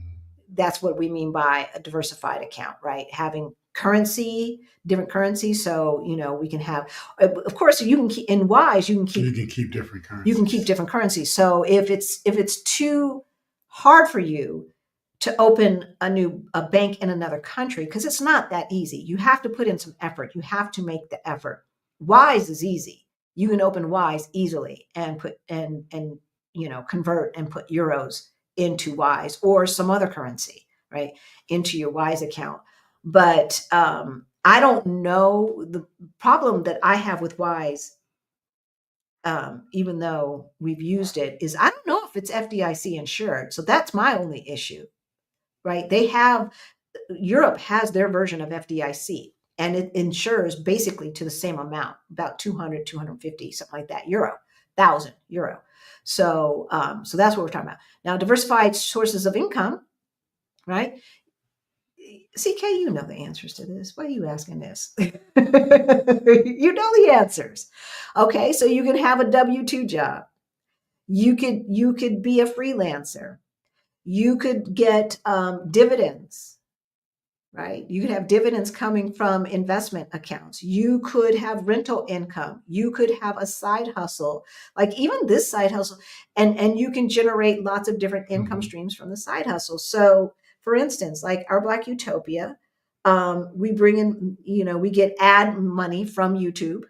That's what we mean by a diversified account, right? Having currency, different currency. So, we can have, of course, you can keep in Wise, you can keep different currencies. You can keep different currencies. So if it's too hard for you to open a bank in another country, because it's not that easy. You have to put in some effort. You have to make the effort. Wise is easy. You can open Wise easily and put and convert and put euros into Wise or some other currency, right, into your Wise account. But I don't know. The problem that I have with Wise, even though we've used it, is I don't know if it's FDIC insured. So that's my only issue, right? Europe has their version of FDIC, and it insures basically to the same amount, about 200, 250, something like that, thousand euro. So that's what we're talking about. Now, diversified sources of income, right? CK, you know the answers to this. Why are you asking this? You know the answers. Okay, so you can have a W-2 job. You could be a freelancer. You could get dividends, right? You could have dividends coming from investment accounts. You could have rental income. You could have a side hustle, like even this side hustle, and you can generate lots of different income streams from the side hustle. So, for instance, like our Black Utopia, we bring in, we get ad money from YouTube.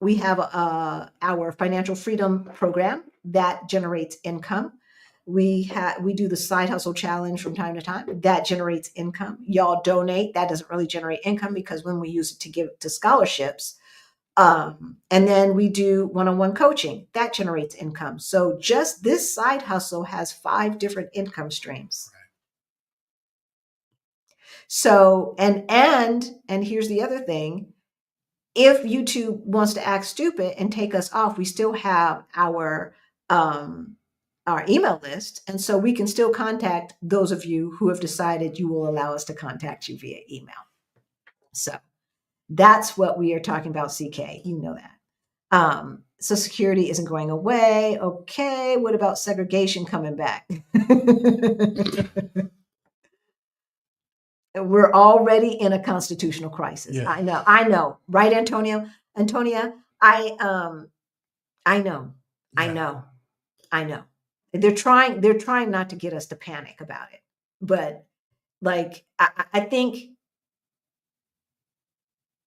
We have our financial freedom program that generates income. We do the side hustle challenge from time to time that generates income. Y'all donate. That doesn't really generate income because when we use it to give to scholarships, and then we do one-on-one coaching that generates income. So just this side hustle has 5 different income streams. So and here's the other thing. If YouTube wants to act stupid and take us off, we still have our email list. And so we can still contact those of you who have decided you will allow us to contact you via email. So that's what we are talking about, CK. You know that. So security isn't going away. Okay. What about segregation coming back? We're already in a constitutional crisis. Yes. I know. Right, Antonia? I know. Yeah. I know. They're trying not to get us to panic about it. But like, I think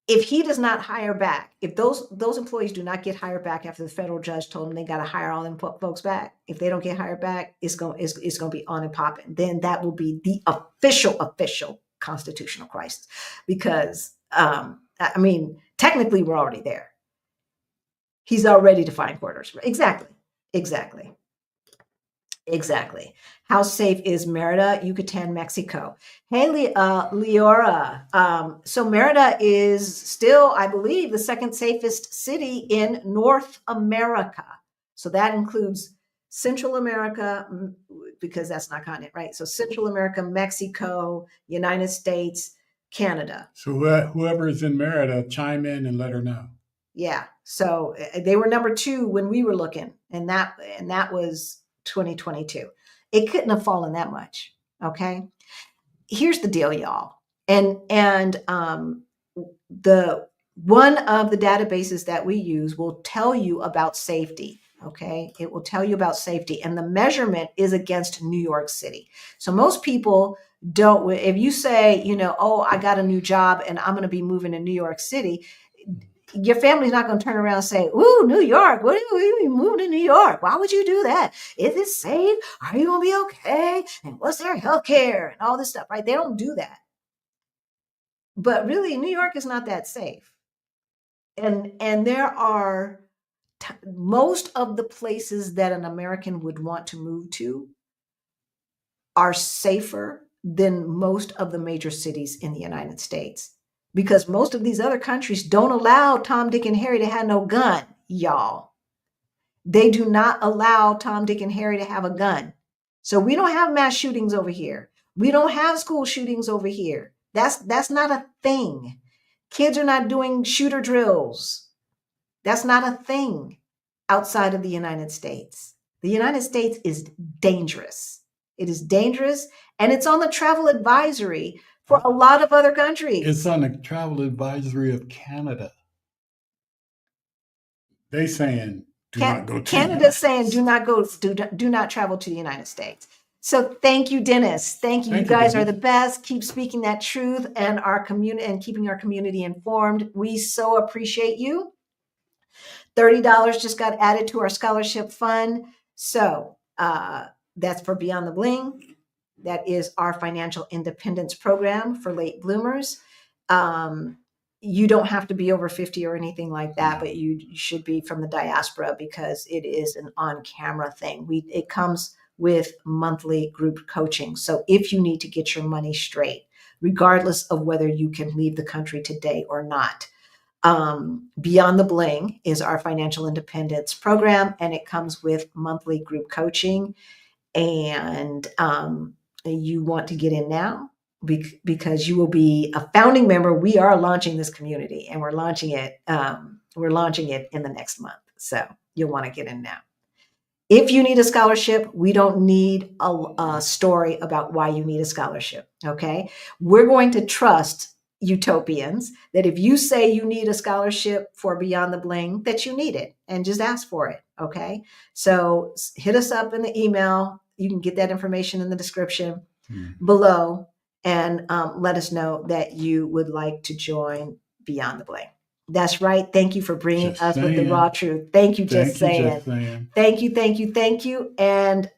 if he does not hire back, if those employees do not get hired back after the federal judge told them they got to hire all them folks back, if they don't get hired back, it's going to be on and popping. Then that will be the official constitutional crisis, because technically we're already there. He's already defined quarters. Exactly. How safe is Merida, Yucatan, Mexico? Hey, Leora. So Merida is still, I believe, the second safest city in North America. So that includes Central America, because that's not continent, right? So Central America, Mexico, United States, Canada. So whoever is in Merida, chime in and let her know. Yeah. So they were number 2 when we were looking, and that was 2022. It couldn't have fallen that much. Okay. Here's the deal, y'all. And the one of the databases that we use will tell you about safety. Okay. It will tell you about safety, and the measurement is against New York City. So most people don't, if you say, oh, I got a new job and I'm going to be moving to New York City, your family's not going to turn around and say, ooh, New York, what are you moving to New York? Why would you do that? Is it safe? Are you going to be okay? And what's their health care and all this stuff, right? They don't do that. But really, New York is not that safe. And there are most of the places that an American would want to move to are safer than most of the major cities in the United States. Because most of these other countries don't allow Tom, Dick, and Harry to have no gun, y'all. They do not allow Tom, Dick, and Harry to have a gun. So we don't have mass shootings over here. We don't have school shootings over here. That's not a thing. Kids are not doing shooter drills. That's not a thing outside of the United States. The United States is dangerous. It is dangerous, and it's on the travel advisory for a lot of other countries. It's on the travel advisory of Canada. They saying do not go to Canada's saying do not travel to the United States. So thank you, Dennis. Thank you. You guys are the best. Keep speaking that truth and our community and keeping our community informed. We so appreciate you. $30 just got added to our scholarship fund. So that's for Beyond the Bling. That is our financial independence program for late bloomers. You don't have to be over 50 or anything like that, but you should be from the diaspora because it is an on-camera thing. It comes with monthly group coaching. So if you need to get your money straight, regardless of whether you can leave the country today or not, Beyond the Bling is our financial independence program, and it comes with monthly group coaching. And you want to get in now because you will be a founding member. We are launching this community, and we're launching it. We're launching it in the next month, so you'll want to get in now. If you need a scholarship, we don't need a story about why you need a scholarship. Okay, we're going to trust utopians that if you say you need a scholarship for Beyond the Bling, that you need it, and just ask for it. Okay, so hit us up in the email. You can get that information in the description below, and let us know that you would like to join Beyond the Bling. That's right. Thank you for bringing us with the raw truth. Thank you, Just Saying. Thank you, thank you, thank you. And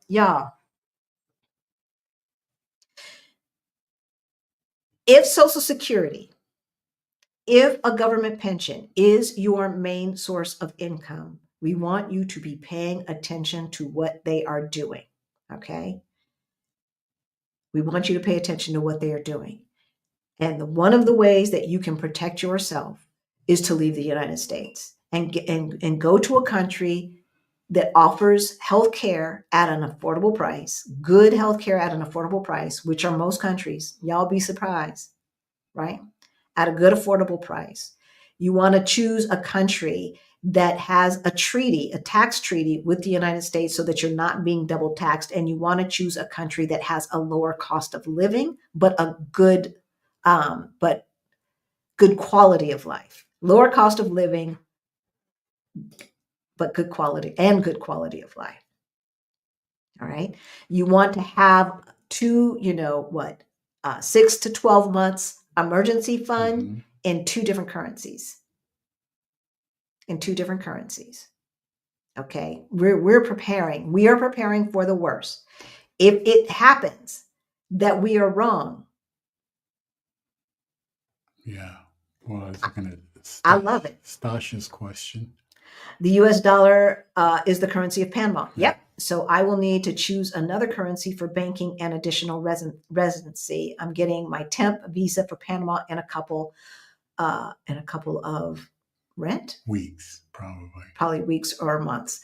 y'all, if Social Security, if a government pension is your main source of income, we want you to be paying attention to what they are doing. Okay? We want you to pay attention to what they are doing. And one of the ways that you can protect yourself is to leave the United States and go to a country that offers healthcare at an affordable price, good healthcare at an affordable price, which are most countries. Y'all be surprised, right? At a good affordable price. You want to choose a country that has a treaty, a tax treaty with the United States so that you're not being double taxed. And you want to choose a country that has a lower cost of living, but a good quality of life. Lower cost of living, but good quality of life. All right. You want to have 6 to 12 months emergency fund in two different currencies. Okay. We are preparing for the worst. If it happens that we are wrong. Yeah. Well, I was looking at I love it. Stasha's question. The US dollar is the currency of Panama. Yep. So I will need to choose another currency for banking and additional residency. I'm getting my temp visa for Panama in a couple of weeks, probably weeks or months.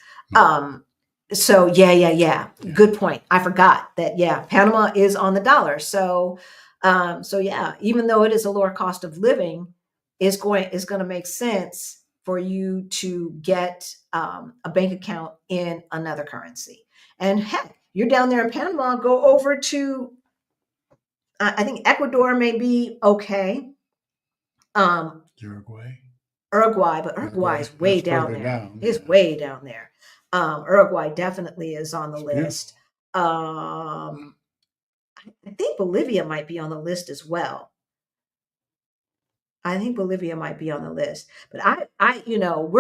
So yeah. Good point. I forgot that. Yeah, Panama is on the dollar. So yeah, even though it is a lower cost of living, is going to make sense for you to get a bank account in another currency. And heck, you're down there in Panama, go over to, I think Ecuador may be okay. Uruguay, but Uruguay is way down there. It's way down there. Uruguay definitely is on the list. I think Bolivia might be on the list as well. But we're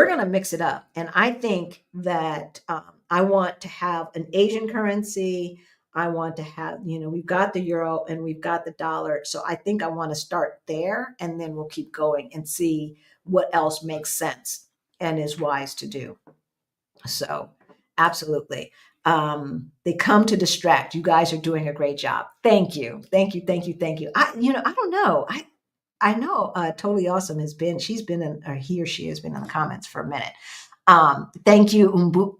going to mix it up. And I think that I want to have an Asian currency. I want to have, we've got the euro and we've got the dollar. So I think I want to start there, and then we'll keep going and see what else makes sense and is wise to do. So absolutely. They come to distract. You guys are doing a great job. Thank you. I don't know. I know Totally Awesome he or she has been in the comments for a minute. Thank you,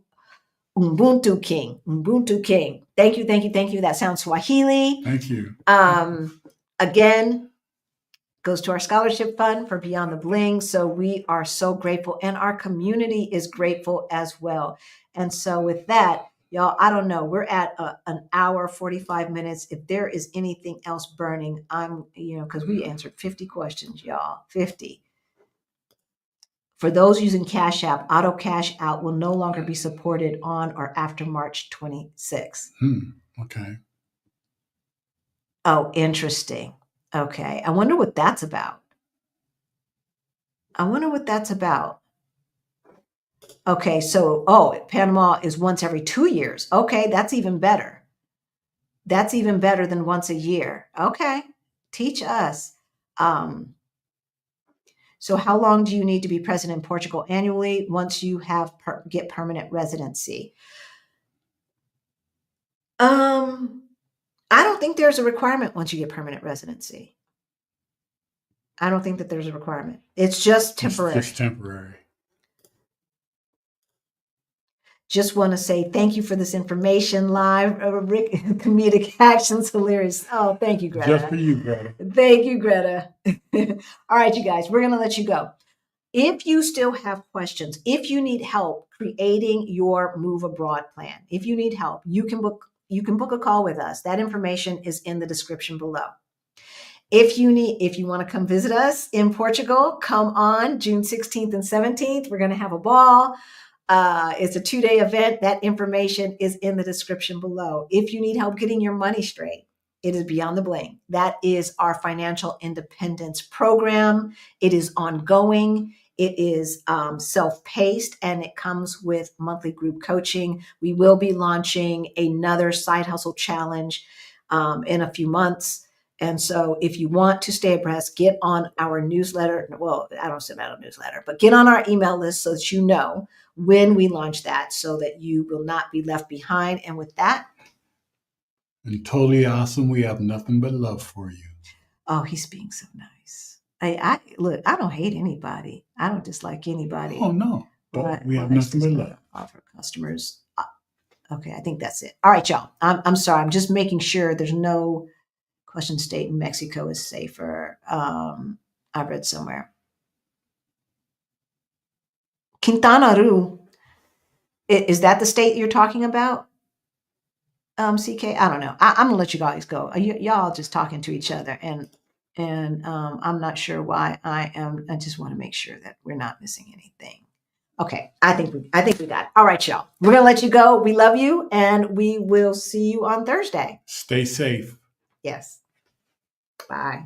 Ubuntu King. Ubuntu King. Thank you, thank you, thank you. That sounds Swahili. Thank you. Again, goes to our scholarship fund for Beyond the Bling. So we are so grateful, and our community is grateful as well. And so with that, y'all, I don't know, we're at an hour, 45 minutes. If there is anything else burning, because we answered 50 questions, y'all, 50. For those using Cash App, auto cash out will no longer be supported on or after March 26. Okay. Oh, interesting. Okay. I wonder what that's about. Okay. So, Panama is once every 2 years. Okay. That's even better. That's even better than once a year. Okay. Teach us. So how long do you need to be present in Portugal annually once you have get permanent residency? I don't think there's a requirement once you get permanent residency. I don't think that there's a requirement. It's just temporary. It's just temporary. Just want to say thank you for this information live. Rick, comedic actions, hilarious. Oh, thank you, Greta. Just for you, Greta. Thank you, Greta. All right, you guys, we're going to let you go. If you still have questions, if you need help creating your move abroad plan, if you need help, you can book a call with us. That information is in the description below. If you want to come visit us in Portugal, come on June 16th and 17th. We're going to have a ball. It's a 2-day event. That information is in the description below. If you need help getting your money straight, it is Beyond the Bling. That is our financial independence program. It is ongoing. It is self-paced, and it comes with monthly group coaching. We will be launching another side hustle challenge in a few months. And so if you want to stay abreast, get on our newsletter. Well, I don't send out a newsletter, but get on our email list so that you know when we launch that, so that you will not be left behind. And with that, and totally awesome. We have nothing but love for you. Oh, he's being so nice. I look, I don't hate anybody. I don't dislike anybody. Oh, no. But we have nothing but love. Offer customers. Okay, I think that's it. All right, y'all. I'm sorry. I'm just making sure there's no question state in Mexico is safer. I read somewhere. Quintana Roo. Is that the state you're talking about? CK? I don't know. I'm gonna let you guys go. Y'all just talking to each other, and I'm not sure why I just want to make sure that we're not missing anything. Okay, I think we got it. All right, y'all. We're gonna let you go. We love you, and we will see you on Thursday. Stay safe. Yes. Bye.